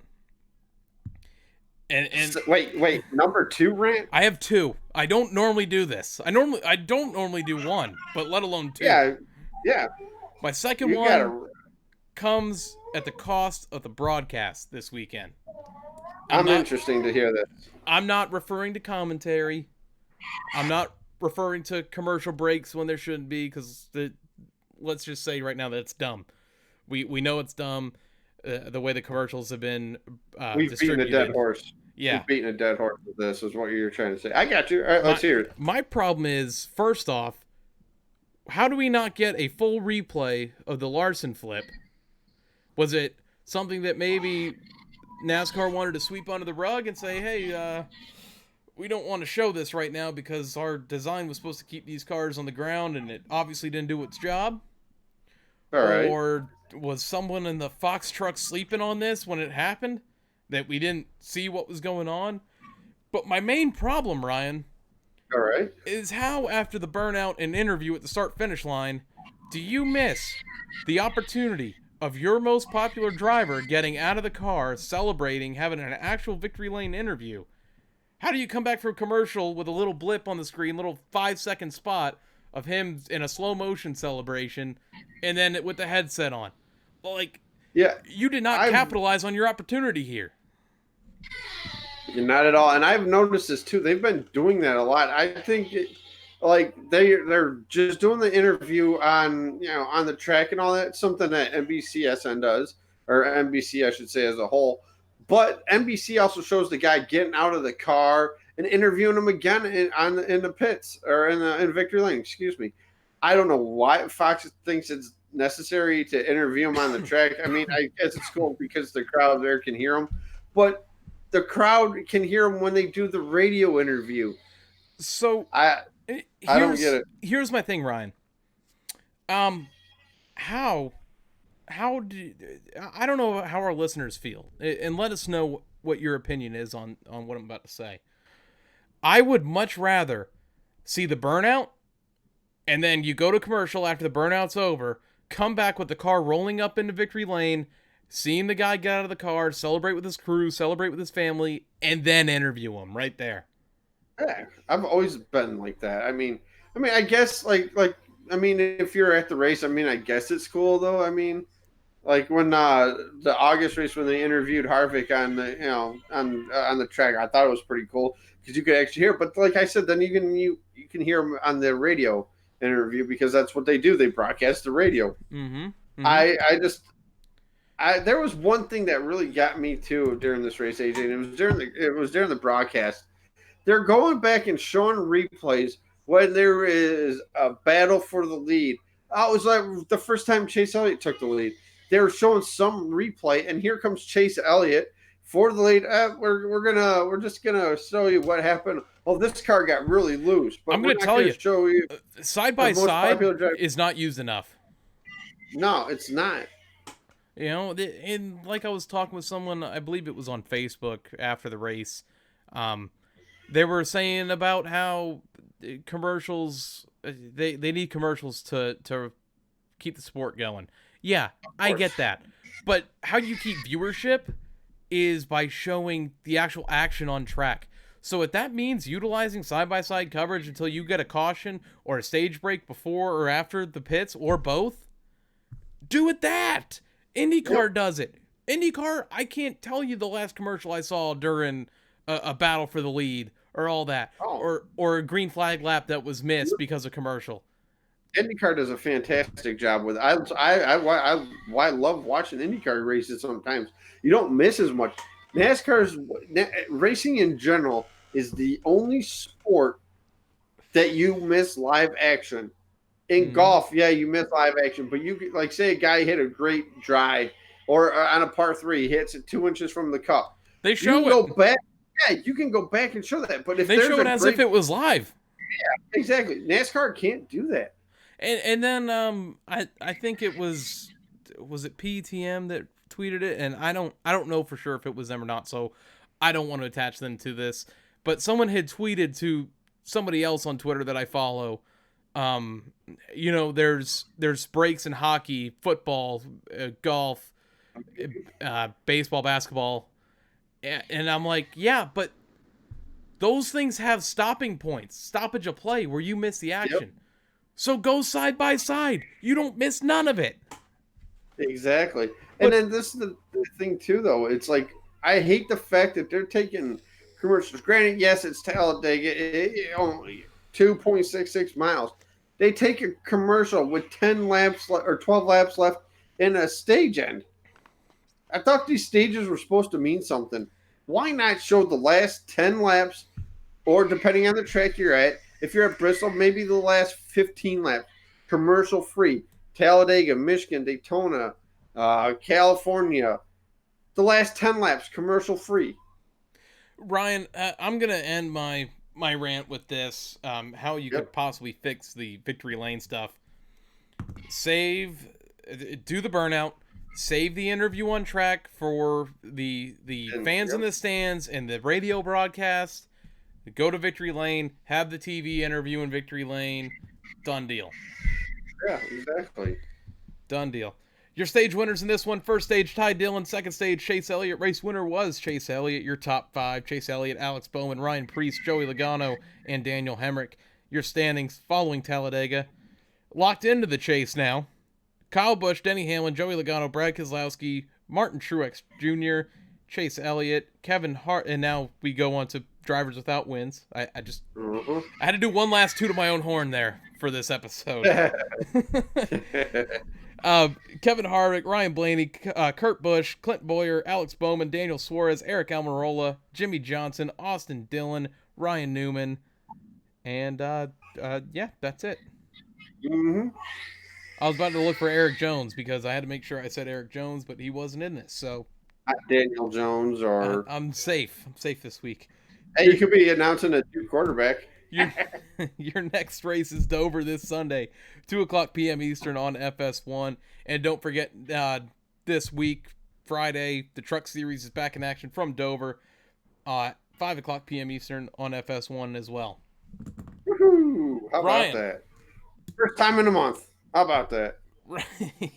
And wait, number 2 rant? I have 2. I don't normally do this. I don't normally do 1, but let alone 2. Yeah. My second one comes at the cost of the broadcast this weekend. I'm interesting to hear this. I'm not referring to commentary. I'm not referring to commercial breaks when there shouldn't be, because let's just say right now that it's dumb. We know it's dumb. The way the commercials have been we've beaten a dead horse. Yeah. We've beaten a dead horse with this, is what you're trying to say. I got you. All right, let's hear it. My problem is, first off, how do we not get a full replay of the Larson flip? Was it something that maybe NASCAR wanted to sweep under the rug and say, hey, we don't want to show this right now because our design was supposed to keep these cars on the ground and it obviously didn't do its job. All right. Or was someone in the Fox truck sleeping on this when it happened that we didn't see what was going on? But my main problem, Ryan, All right. is how after the burnout and interview at the start-finish line, do you miss the opportunity of your most popular driver getting out of the car, celebrating, having an actual victory lane interview? How do you come back from a commercial with a little blip on the screen, little 5-second spot of him in a slow motion celebration, and then with the headset on? Like, yeah, you did not capitalize on your opportunity here. Not at all. And I've noticed this too. They've been doing that a lot. I think they're just doing the interview on on the track and all that. Something that NBCSN does, or NBC I should say as a whole. But NBC also shows the guy getting out of the car and interviewing him again in the pits or in victory lane. Excuse me. I don't know why Fox thinks it's necessary to interview him on the track. I mean, I guess it's cool because the crowd there can hear him, but the crowd can hear him when they do the radio interview. So I don't get it. Here's my thing, Ryan. How do I don't know how our listeners feel, and let us know what your opinion is on what I'm about to say. I would much rather see the burnout, and then you go to commercial after the burnout's over, come back with the car rolling up into victory lane, seeing the guy get out of the car, celebrate with his crew, celebrate with his family, and then interview him right there. Yeah, I've always been like that. I mean, I guess if you're at the race, I guess it's cool though. I mean, like when the August race when they interviewed Harvick on the on the track, I thought it was pretty cool because you could actually hear. But like I said, then you can hear him on the radio interview because that's what they do. They broadcast the radio. Mm-hmm. There was one thing that really got me too during this race, AJ, and it was during the broadcast. They're going back and showing replays when there is a battle for the lead. Oh, it was like the first time Chase Elliott took the lead. They were showing some replay, and here comes Chase Elliott for the lead. We're just gonna show you what happened. Well, this car got really loose. But I'm gonna tell you, show you side by side is not used enough. No, it's not. And like I was talking with someone, I believe it was on Facebook after the race. They were saying about how commercials they need commercials to keep the sport going. Yeah, I get that. But how you keep viewership is by showing the actual action on track. So if that means utilizing side-by-side coverage until you get a caution or a stage break before or after the pits or both, do it that. IndyCar does it. IndyCar, I can't tell you the last commercial I saw during a battle for the lead or all that, or a green flag lap that was missed because of commercial. IndyCar does a fantastic job with it. I love watching IndyCar races sometimes. You don't miss as much. Racing in general is the only sport that you miss live action. In golf, yeah, you miss live action, but you like say a guy hit a great drive or on a par 3 hits it 2 inches from the cup. They show it. Go back. Yeah, you can go back and show that. But if they show it as if it was live. Yeah, exactly. NASCAR can't do that. And then I think it was it PTM that tweeted it, and I don't know for sure if it was them or not, so I don't want to attach them to this. But someone had tweeted to somebody else on Twitter that I follow. There's breaks in hockey, football, golf, baseball, basketball, and I'm like, yeah, but those things have stopping points, stoppage of play where you miss the action. Yep. So go side by side. You don't miss none of it. Exactly. And then this is the thing too, though. It's like I hate the fact that they're taking commercials. Granted, yes, it's Talladega, only 2.66 miles. They take a commercial with 10 laps or 12 laps left in a stage end. I thought these stages were supposed to mean something. Why not show the last 10 laps, or depending on the track you're at, if you're at Bristol, maybe the last 15 laps, commercial free. Talladega, Michigan, Daytona, California, the last 10 laps, commercial free. Ryan, I'm gonna end my rant with this. How you could possibly fix the victory lane stuff. Do the burnout. Save the interview on track for the fans in the stands and the radio broadcast. Go to Victory Lane. Have the TV interview in Victory Lane. Done deal. Yeah, exactly. Done deal. Your stage winners in this one: first stage, Ty Dillon; second stage, Chase Elliott. Race winner was Chase Elliott. Your top five: Chase Elliott, Alex Bowman, Ryan Priest, Joey Logano, and Daniel Hemrick. Your standings following Talladega. Locked into the chase now: Kyle Busch, Denny Hamlin, Joey Logano, Brad Keselowski, Martin Truex Jr., Chase Elliott, Kevin Hart, and now we go on to drivers without wins. I had to do one last toot of my own horn there for this episode. Kevin Harvick, Ryan Blaney, Kurt Busch, Clint Boyer, Alex Bowman, Daniel Suarez, Eric Almirola, Jimmy Johnson, Austin Dillon, Ryan Newman, and yeah, that's it. Mm-hmm. I was about to look for Eric Jones because I had to make sure I said Eric Jones, but he wasn't in this, so not Daniel Jones or I'm safe. I'm safe this week. Hey, you could be announcing a new quarterback. Your next race is Dover this Sunday, 2:00 p.m. Eastern on FS1. And don't forget, this week, Friday, the Truck Series is back in action from Dover, 5:00 p.m. Eastern on FS1 as well. Woohoo! How Ryan. about that? First time in a month. How about that? Right.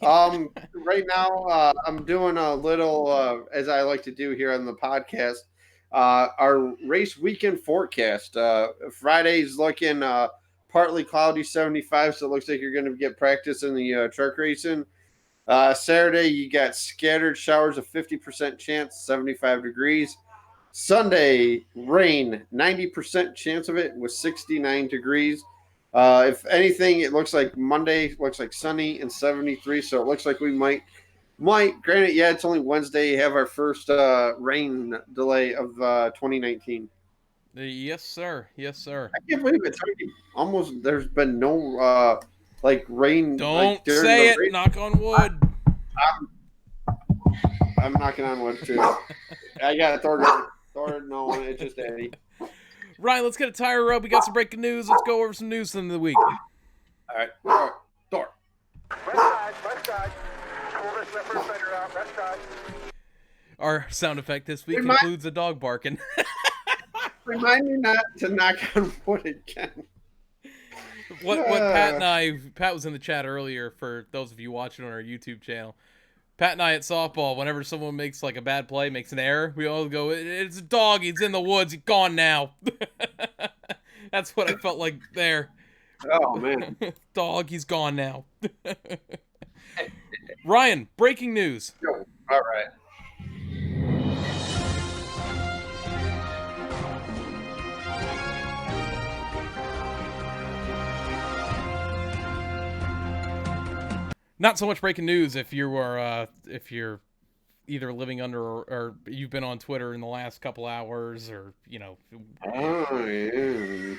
Right now, I'm doing a little, as I like to do here on the podcast, our race weekend forecast. Friday's looking partly cloudy, 75, so it looks like you're going to get practice in the truck racing. Saturday, you got scattered showers, a 50% chance, 75 degrees. Sunday, rain, 90% chance of it with 69 degrees. If anything, it looks like Monday looks like sunny and 73, so it looks like we might, granted, yeah, it's only Wednesday, have our first rain delay of 2019. Yes, sir. Yes, sir. I can't believe it's almost, there's been no, rain. Don't say it. Knock on wood. I'm knocking on wood, too. I got to Thor, no, it's just Eddie. Ryan, let's get a tire rub. We got some breaking news. Let's go over some news from the week. All right. Thor. Left side. Pull this left rear fender out. Left side. Our sound effect this week includes a dog barking. Remind me not to knock on wood again. What Pat was in the chat earlier for those of you watching on our YouTube channel. Pat and I at softball, whenever someone makes like a bad play, makes an error, we all go, it's a dog, he's in the woods, he's gone now. That's what I felt like there. Oh, man. Dog, he's gone now. Ryan, breaking news. All right. Not so much breaking news if you're either living under or you've been on Twitter in the last couple hours or Oh, yeah.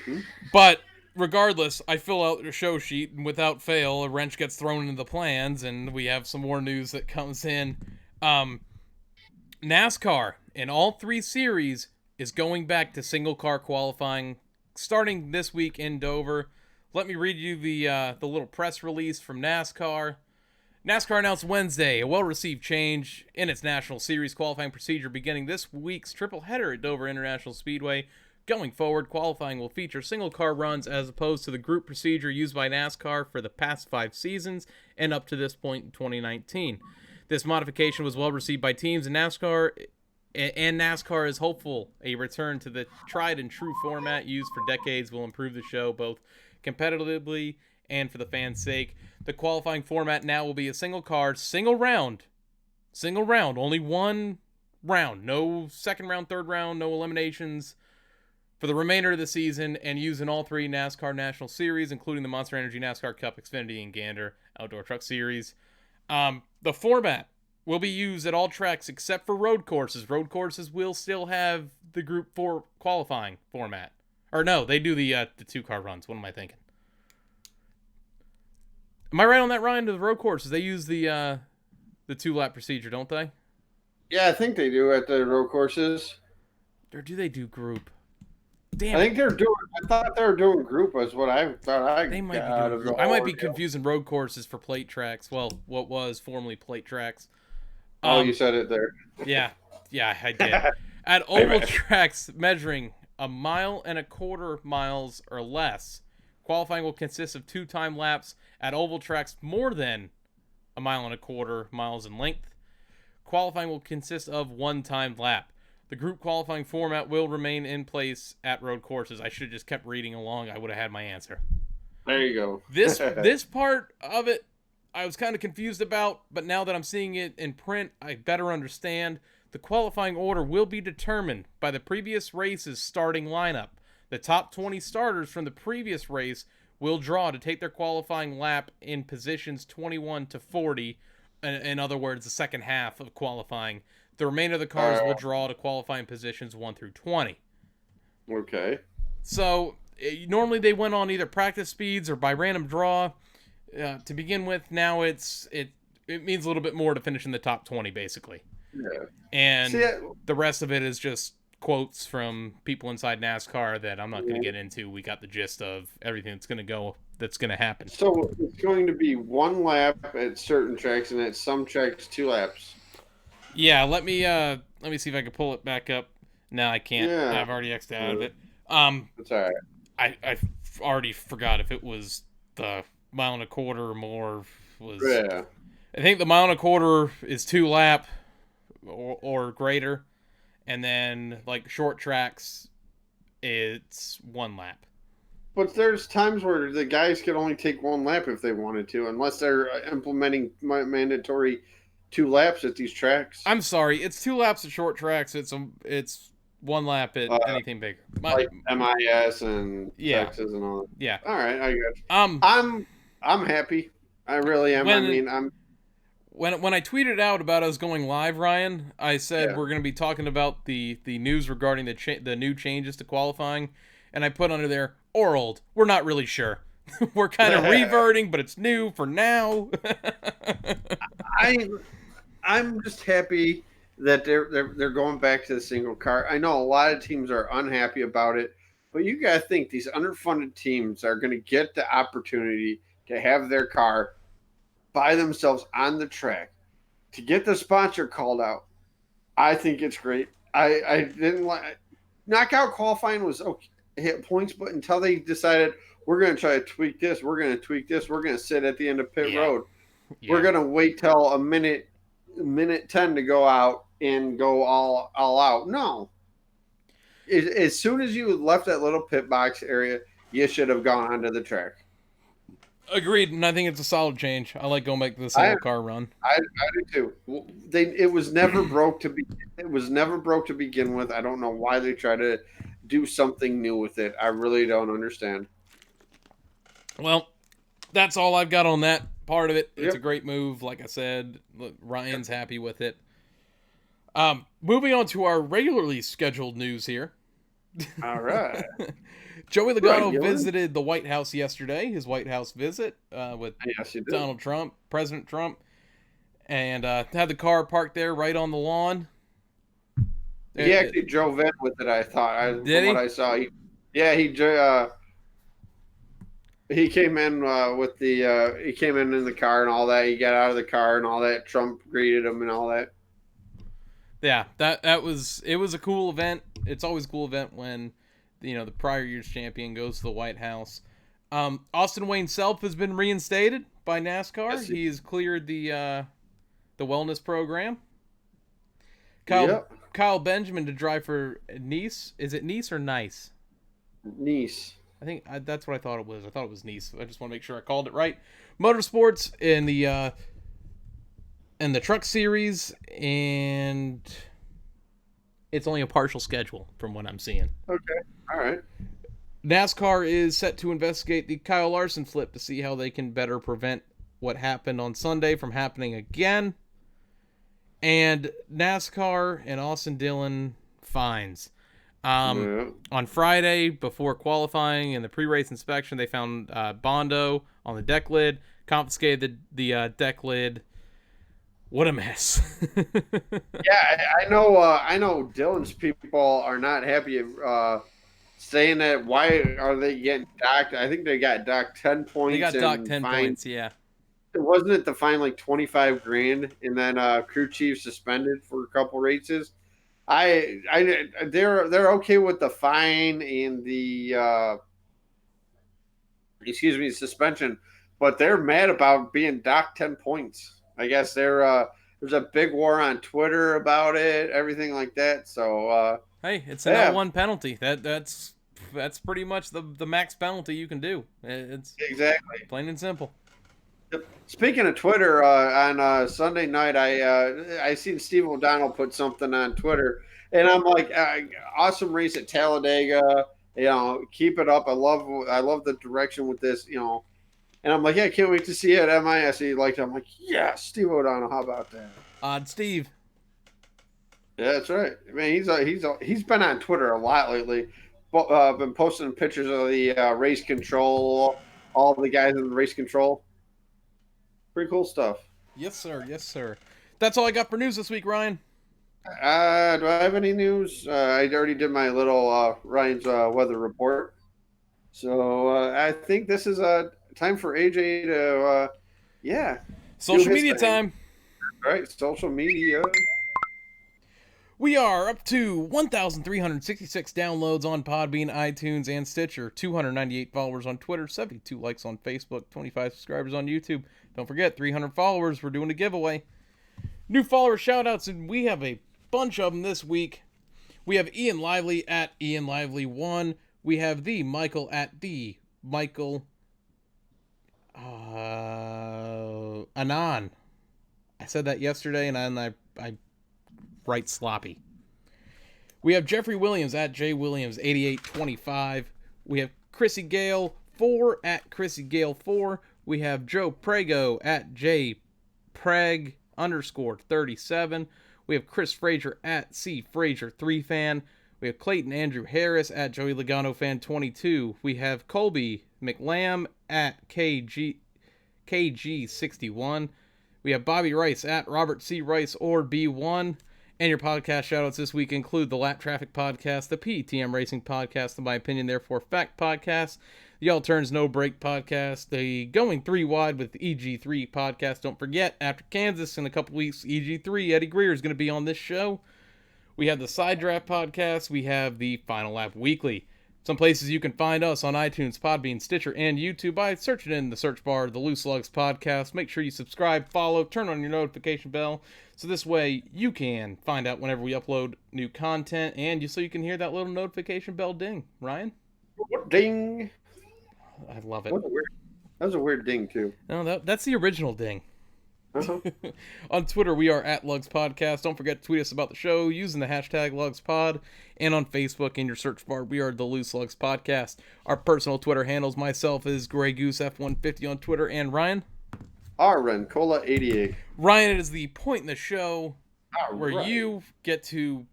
But regardless, I fill out the show sheet and without fail a wrench gets thrown into the plans and we have some more news that comes in. NASCAR in all three series is going back to single car qualifying starting this week in Dover. Let me read you the little press release from NASCAR. NASCAR announced Wednesday a well-received change in its National Series qualifying procedure beginning this week's triple header at Dover International Speedway. Going forward, qualifying will feature single-car runs as opposed to the group procedure used by NASCAR for the past 5 seasons and up to this point in 2019. This modification was well-received by teams in NASCAR, and NASCAR is hopeful a return to the tried-and-true format used for decades will improve the show both competitively and for the fans' sake. The qualifying format now will be a single car, single round, only one round, no second round, third round, no eliminations for the remainder of the season, and used in all 3 NASCAR National Series, including the Monster Energy NASCAR Cup, Xfinity, and Gander Outdoor Truck Series. The format will be used at all tracks except for road courses. Road courses will still have the Group 4 qualifying format. Or no, they do the 2-car runs. What am I thinking? Am I right on that, Ryan? To the road courses, they use the 2-lap procedure, don't they? Yeah, I think they do at the road courses. Or do they do group? Damn I think they're doing. I thought they were doing group. Is what I thought. They might be doing group. I might be confusing road courses for plate tracks. Well, what was formerly plate tracks. Oh, you said it there. Yeah, I did. At oval tracks measuring 1.25 miles or less, qualifying will consist of 2 time laps. At oval tracks more than 1.25 miles in length, qualifying will consist of 1 timed lap. The group qualifying format will remain in place at road courses. I should have just kept reading along. I would have had my answer. There you go. This part of it, I was kind of confused about, but now that I'm seeing it in print, I better understand. The qualifying order will be determined by the previous race's starting lineup. The top 20 starters from the previous race will draw to take their qualifying lap in positions 21 to 40. In other words, the second half of qualifying. The remainder of the cars will draw to qualifying positions 1 through 20. Okay. So, normally they went on either practice speeds or by random draw. To begin with, now it means a little bit more to finish in the top 20, basically. Yeah. And the rest of it is just quotes from people inside NASCAR that I'm not going to get into. We got the gist of everything that's going to happen. So it's going to be 1 lap at certain tracks, and at some tracks 2 laps. Yeah, let me see if I can pull it back up. No, I can't. Yeah. I've already X'd out of it. It's all right. I already forgot if it was the 1.25 or more. Yeah. I think the 1.25 is 2 lap or greater, and then like short tracks, it's 1 lap. But there's times where the guys could only take 1 lap if they wanted to, unless they're implementing mandatory 2 laps at these tracks. I'm sorry, it's 2 laps at short tracks. It's 1 lap at anything bigger. Like MIS and Texas and all that. Yeah. All right, I got you. I'm happy. I really am. When I tweeted out about us going live, Ryan, I said we're going to be talking about the news regarding the new changes to qualifying, and I put under there, or old. We're not really sure. We're kind of reverting, but it's new for now. I'm just happy that they're going back to the single car. I know a lot of teams are unhappy about it, but you got to think these underfunded teams are going to get the opportunity to have their car by themselves on the track to get the sponsor called out. I think it's great. I didn't like knockout qualifying was okay, hit points, but until they decided we're going to try to tweak this, we're going to sit at the end of pit road. Yeah. We're going to wait till a minute 10 to go out and go all out. No. As soon as you left that little pit box area, you should have gone onto the track. Agreed, and I think it's a solid change. I like going back to the single car run. I do too. It was never broke to begin with. I don't know why they try to do something new with it. I really don't understand. Well, that's all I've got on that part of it. It's a great move. Like I said, Ryan's happy with it. Moving on to our regularly scheduled news here. All right. Joey Logano visited the White House yesterday, his White House visit with Donald Trump, President Trump, and had the car parked there right on the lawn. He actually drove in with it, I thought. What I saw. He came in he came in the car and all that. He got out of the car and all that. Trump greeted him and all that. Yeah, it was a cool event. It's always a cool event when the prior year's champion goes to the White House. Austin Wayne Self has been reinstated by NASCAR. Yes, he's cleared the wellness program. Kyle Benjamin to drive for Nice. Is it Nice or Nice? Nice. I think that's what I thought it was. I thought it was Nice. I just want to make sure I called it right. Motorsports in the Truck Series, and it's only a partial schedule from what I'm seeing. Okay. All right. NASCAR is set to investigate the Kyle Larson flip to see how they can better prevent what happened on Sunday from happening again. And NASCAR and Austin Dillon fines. On Friday, before qualifying and the pre-race inspection, they found Bondo on the deck lid, confiscated the deck lid, What a mess. Yeah, I know Dylan's people are not happy saying that. Why are they getting docked? I think they got docked 10 They points got docked and 10 fined. points, yeah. Wasn't it the fine like 25 grand and then crew chief suspended for a couple races? They're okay with the fine and the excuse me suspension, but they're mad about being docked 10 points. I guess there's a big war on Twitter about it, everything like that. So Hey, it's an yeah, L1 penalty. That's pretty much the max penalty you can do. It's exactly. plain and simple. Speaking of Twitter, on Sunday night, I seen Steve O'Donnell put something on Twitter, and I'm like, awesome race at Talladega. You know, keep it up. I love the direction with this. You know, and I'm like, yeah, can't wait to see it at MIS. He liked it. I'm like, yeah, Steve O'Donnell. How about that? Odd Steve. Yeah, that's right. I mean, he's been on Twitter a lot lately. Been posting pictures of the race control, all the guys in the race control. Pretty cool stuff. Yes, sir. Yes, sir. That's all I got for news this week, Ryan. Do I have any news? I already did my little Ryan's weather report. So I think this is time for AJ to, yeah, do Social his media thing. time. All right, social media. We are up to 1,366 downloads on Podbean, iTunes, and Stitcher, 298 followers on Twitter, 72 likes on Facebook, 25 subscribers on YouTube. Don't forget, 300 followers, we're doing a giveaway. New follower shoutouts, and we have a bunch of them this week. We have Ian Lively at Ian Lively1. We have the Michael at the Michael Anon. I said that yesterday, and I write sloppy. We have Jeffrey Williams at JWilliams8825. We have Chrissy Gale 4 at Chrissy Gale 4. We have Joe Prego at JPreg underscore 37. We have Chris Frazier at C Frazier 3 fan. We have Clayton Andrew Harris at Joey Logano fan 22. We have Colby McLam at KG61. We have Bobby Rice at Robert C Rice or B1. And your podcast shoutouts this week include the Lap Traffic Podcast, the PTM Racing Podcast, the My Opinion Therefore Fact Podcast, the All Turns No Break Podcast, the Going 3 Wide with EG3 Podcast. Don't forget, after Kansas in a couple weeks, EG3, Eddie Greer is going to be on this show. We have the Side Draft Podcast. We have the Final Lap Weekly. Some places you can find us on iTunes, Podbean, Stitcher, and YouTube by searching in the search bar, the Loose Lugs Podcast. Make sure you subscribe, follow, turn on your notification bell, so this way you can find out whenever we upload new content, and so you can hear that little notification bell ding. Ryan? Ding. I love it. That was a weird ding, too. No, that's the original ding. Uh-huh. On Twitter, we are at Lugs Podcast. Don't forget to tweet us about the show using the hashtag LugsPod. And on Facebook, in your search bar, we are the Loose Lugs Podcast. Our personal Twitter handles, myself is Grey Goose F150 on Twitter, and Ryan? Cola88. Ryan, it is the point in the show where right. you get to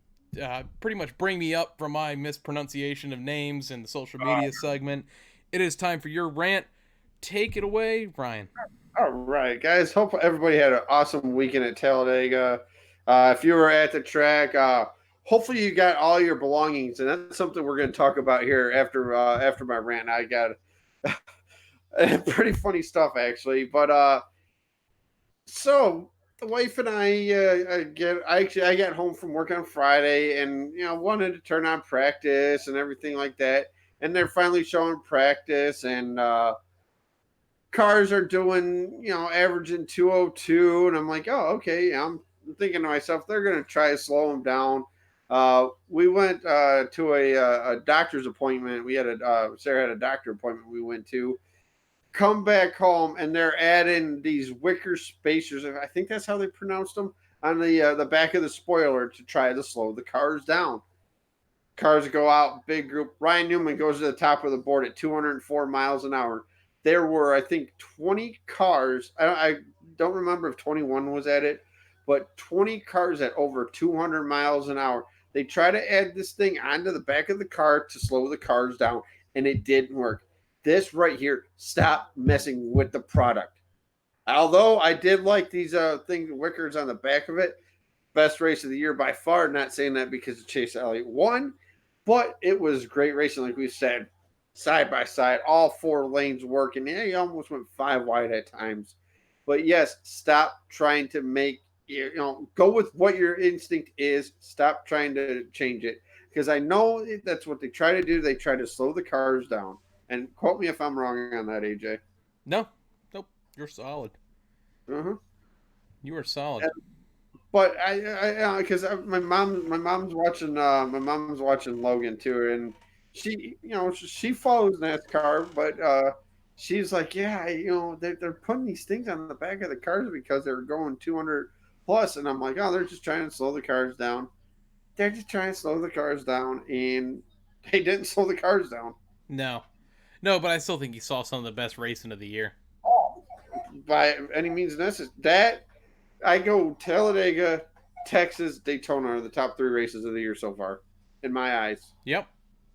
pretty much bring me up from my mispronunciation of names in the social media segment. It is time for your rant. Take it away, Ryan. All right, guys. Hope everybody had an awesome weekend at Talladega. If you were at the track, hopefully you got all your belongings, and that's something we're going to talk about here after my rant. I got pretty funny stuff actually, but so the wife and I got home from work on Friday, and wanted to turn on practice and everything like that, and they're finally showing practice and. Cars are doing, averaging 202, and I'm like, oh, okay. I'm thinking to myself, they're going to try to slow them down. We went to a doctor's appointment. Sarah had a doctor appointment we went to. Come back home, and they're adding these wicker spacers. I think that's how they pronounced them on the back of the spoiler to try to slow the cars down. Cars go out, big group. Ryan Newman goes to the top of the board at 204 miles an hour. There were, I think, 20 cars. I don't remember if 21 was at it, but 20 cars at over 200 miles an hour. They try to add this thing onto the back of the car to slow the cars down, and it didn't work. This right here, stop messing with the product. Although I did like these things, Wickers on the back of it. Best race of the year by far. Not saying that because Chase Elliott won, but it was great racing, like we said, side by side, all 4 lanes working. Yeah, you almost went 5 wide at times. But yes, stop trying to make go with what your instinct is. Stop trying to change it because I know that's what they try to do. They try to slow the cars down. And quote me if I'm wrong on that, AJ. No, nope, you're solid. Uh-huh. You are solid. But because my mom's watching Logan too, and she follows NASCAR, but she's like, yeah, they're putting these things on the back of the cars because they're going 200 plus, and I'm like, oh, they're just trying to slow the cars down. They're just trying to slow the cars down, and they didn't slow the cars down. No, but I still think you saw some of the best racing of the year. By any means necessary. That I go Talladega, Texas, Daytona are the top 3 races of the year so far, in my eyes. Yep,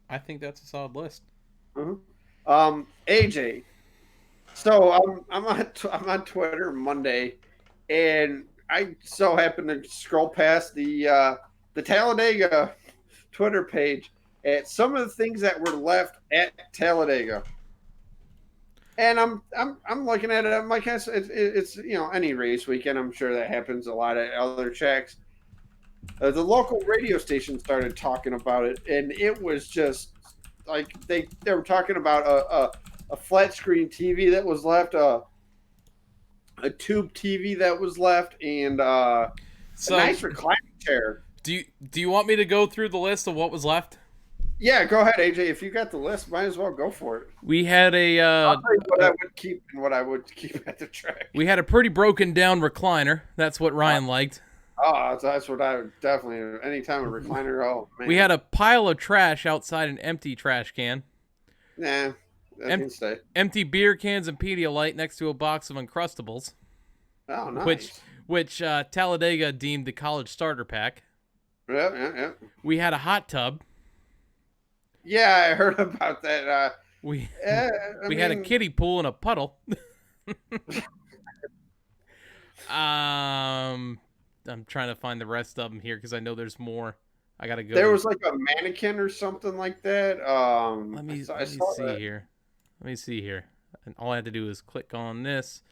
I think that's a solid list. AJ. So I'm on Twitter Monday, and I so happened to scroll past the Talladega Twitter page at some of the things that were left at Talladega. And I'm looking at it. I'm like, it's any race weekend. I'm sure that happens a lot at other tracks. The local radio station started talking about it, and it was just like they were talking about a flat screen TV that was left, a tube TV that was left, and a nice reclining chair. Do you want me to go through the list of what was left? Yeah, go ahead, AJ. If you got the list, might as well go for it. We had I'll tell you what I would keep and what I would keep at the track. We had a pretty broken down recliner. That's what Ryan liked. Oh, that's what I would definitely. Anytime a recliner. Oh man. We had a pile of trash outside an empty trash can. Nah, that can stay. Empty beer cans and Pedialyte next to a box of Uncrustables. Oh, nice. Which Talladega deemed the college starter pack. Yeah. We had a hot tub. Yeah, I heard about that. We had a kiddie pool and a puddle. I'm trying to find the rest of them here because I know there's more. I gotta go. There was like a mannequin or something like that. Let me see here. And all I had to do is click on this.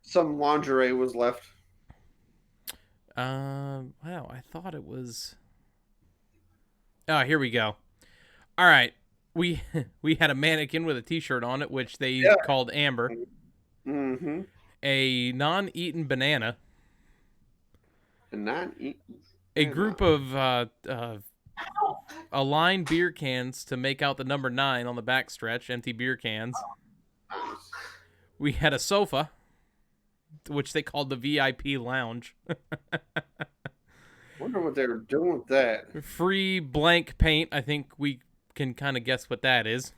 Some lingerie was left. Wow, I thought it was. Oh, here we go. All right, we had a mannequin with a T-shirt on it, which they called Amber. Mm-hmm. A non-eaten banana. A group of aligned beer cans to make out the number 9 on the backstretch, empty beer cans. Nice. We had a sofa, which they called the VIP lounge. Wonder what they were doing with that. Free blank paint. I think we can kind of guess what that is.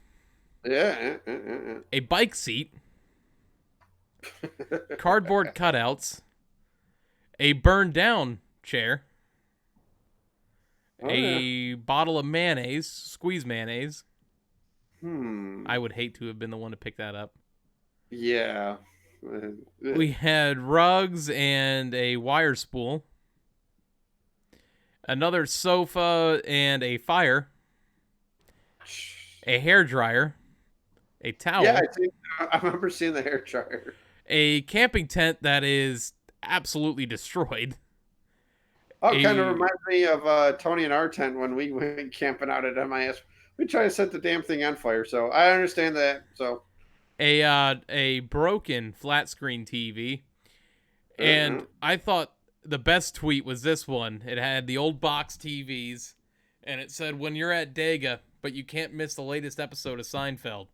Yeah. A bike seat. Cardboard cutouts. A burned down chair. Bottle of mayonnaise, squeeze mayonnaise. I would hate to have been the one to pick that up. Yeah. We had rugs and a wire spool. Another sofa and a fire. A hair dryer. A towel. Yeah, I remember seeing the hair dryer. A camping tent that is absolutely destroyed. Oh, it kind of reminds me of Tony and our tent when we went camping out at MIS. We tried to set the damn thing on fire, so I understand that. So a broken flat screen TV, and I thought the best tweet was this one. It had the old box TVs, and it said, "When you're at Dega, but you can't miss the latest episode of Seinfeld."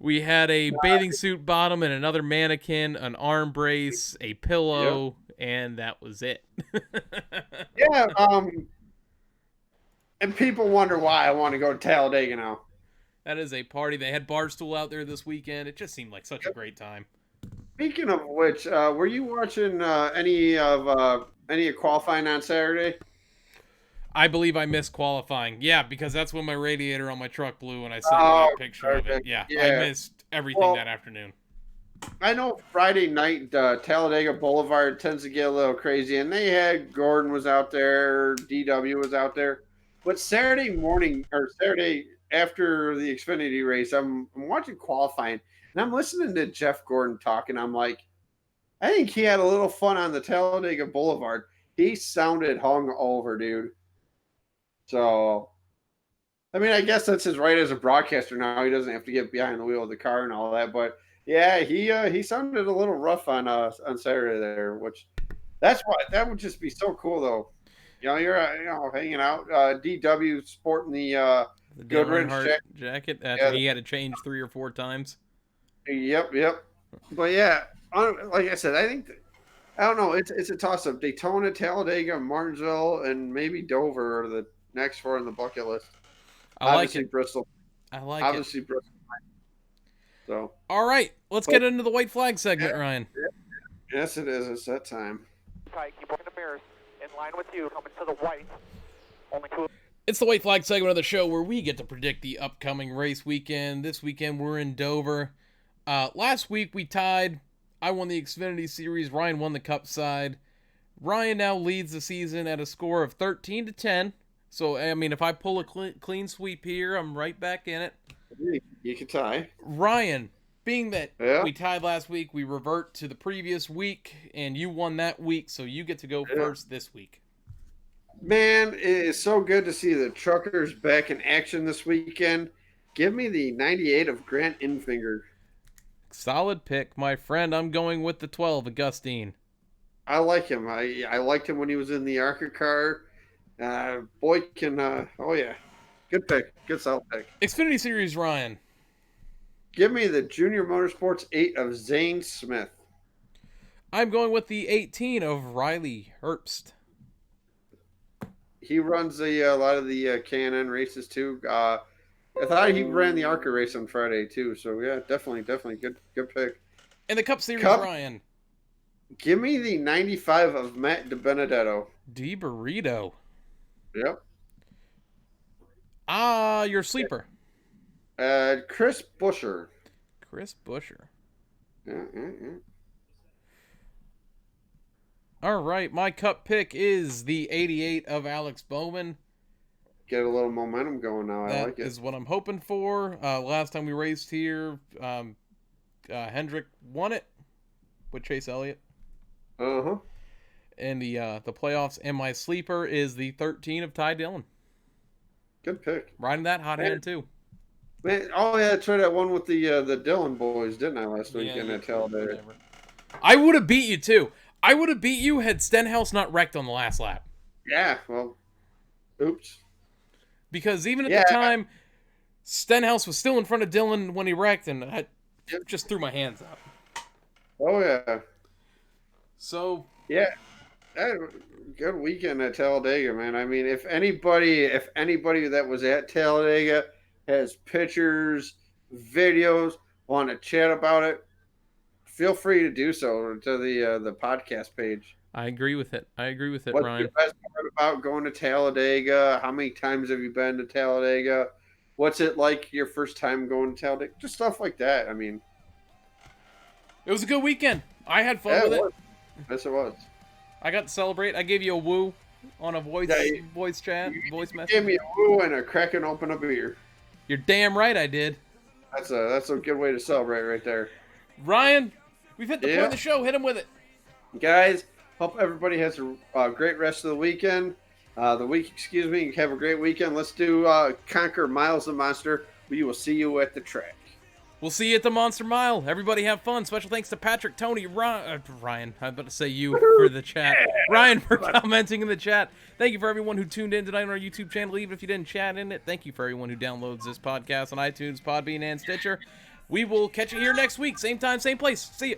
We had a bathing suit bottom and another mannequin, an arm brace, a pillow, and that was it. Yeah, and people wonder why I want to go to Talladega now. That is a party. They had Barstool out there this weekend. It just seemed like such a great time. Speaking of which, were you watching any of qualifying on Saturday? I believe I missed qualifying. Yeah, because that's when my radiator on my truck blew and I sent you a picture of it. Yeah, I missed everything that afternoon. I know Friday night Talladega Boulevard tends to get a little crazy, and they had Gordon was out there, DW was out there, but Saturday morning or Saturday after the Xfinity race, I'm watching qualifying, and I'm listening to Jeff Gordon talk, and I'm like, I think he had a little fun on the Talladega Boulevard. He sounded hung over, dude. So, I mean, I guess that's his right as a broadcaster now. He doesn't have to get behind the wheel of the car and all that, but. Yeah, he sounded a little rough on Saturday there, which that would just be so cool though. You're hanging out. DW sporting the Goodrich jacket after he had to change 3 or 4 times. Yep. But yeah, like I said, I don't know. It's a toss up. Daytona, Talladega, Martinsville, and maybe Dover are the next 4 on the bucket list. Obviously, Bristol. Obviously Bristol. So. All right, let's get into the white flag segment, Ryan. Yes, it is. It's that time. Tight, keep working the mirrors. In line with you, coming to the white. Only 2. It's the white flag segment of the show where we get to predict the upcoming race weekend. This weekend we're in Dover. Last week we tied. I won the Xfinity Series. Ryan won the Cup side. Ryan now leads the season at a score of 13-10. So, I mean, if I pull a clean sweep here, I'm right back in it. You can tie. Ryan, being that we tied last week, we revert to the previous week, and you won that week, so you get to go first this week. Man, it is so good to see the truckers back in action this weekend. Give me the 98 of Grant Infinger. Solid pick, my friend. I'm going with the 12, Augustine. I like him. I liked him when he was in the ARCA car. Boy can, oh yeah. Good pick. Good solid pick. Xfinity Series, Ryan. Give me the Junior Motorsports 8 of Zane Smith. I'm going with the 18 of Riley Herbst. He runs a lot of the K&N races too. I thought he ran the ARCA race on Friday too. So yeah, definitely good pick. And the Cup Series, Ryan. Give me the 95 of Matt DiBenedetto. DiBurrito. Yep. Your sleeper. Chris Buescher. Chris Buescher. Yeah. All right, my Cup pick is the 88 of Alex Bowman. Get a little momentum going now. I like it. That is what I'm hoping for. Last time we raced here, Hendrick won it with Chase Elliott. Uh-huh. And the playoffs, and my sleeper is the 13 of Ty Dillon. Good pick. Riding that hot hand too. Man, oh yeah, I tried that one with the Dillon boys, didn't I, last weekend at Talladega? I would have beat you too. I would have beat you had Stenhouse not wrecked on the last lap. Yeah, well, oops. Because even at the time, Stenhouse was still in front of Dillon when he wrecked, and I just threw my hands up. Oh yeah. So yeah. Good weekend at Talladega, man. I mean, if anybody that was at Talladega has pictures, videos, want to chat about it, feel free to do so to the podcast page. I agree with it. What's Ryan? the best part about going to Talladega? How many times have you been to Talladega? What's it like your first time going to Talladega? Just stuff like that. I mean, it was a good weekend. I had fun with it. Yes, it was. I got to celebrate. I gave you a woo on a voice chat, voice message. You gave me a woo and a cracking open a beer. You're damn right I did. That's a good way to celebrate right there. Ryan, we've hit the point of the show. Hit him with it. Guys, hope everybody has a great rest of the weekend. Have a great weekend. Let's do Conquer Miles the Monster. We will see you at the track. We'll see you at the Monster Mile. Everybody have fun. Special thanks to Patrick, Tony, Ryan. I'm about to say you for the chat. Ryan for commenting in the chat. Thank you for everyone who tuned in tonight on our YouTube channel, even if you didn't chat in it. Thank you for everyone who downloads this podcast on iTunes, Podbean, and Stitcher. We will catch you here next week. Same time, same place. See you.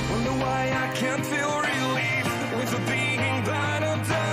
Wonder why I can't feel real. I leave with a being that I'm done.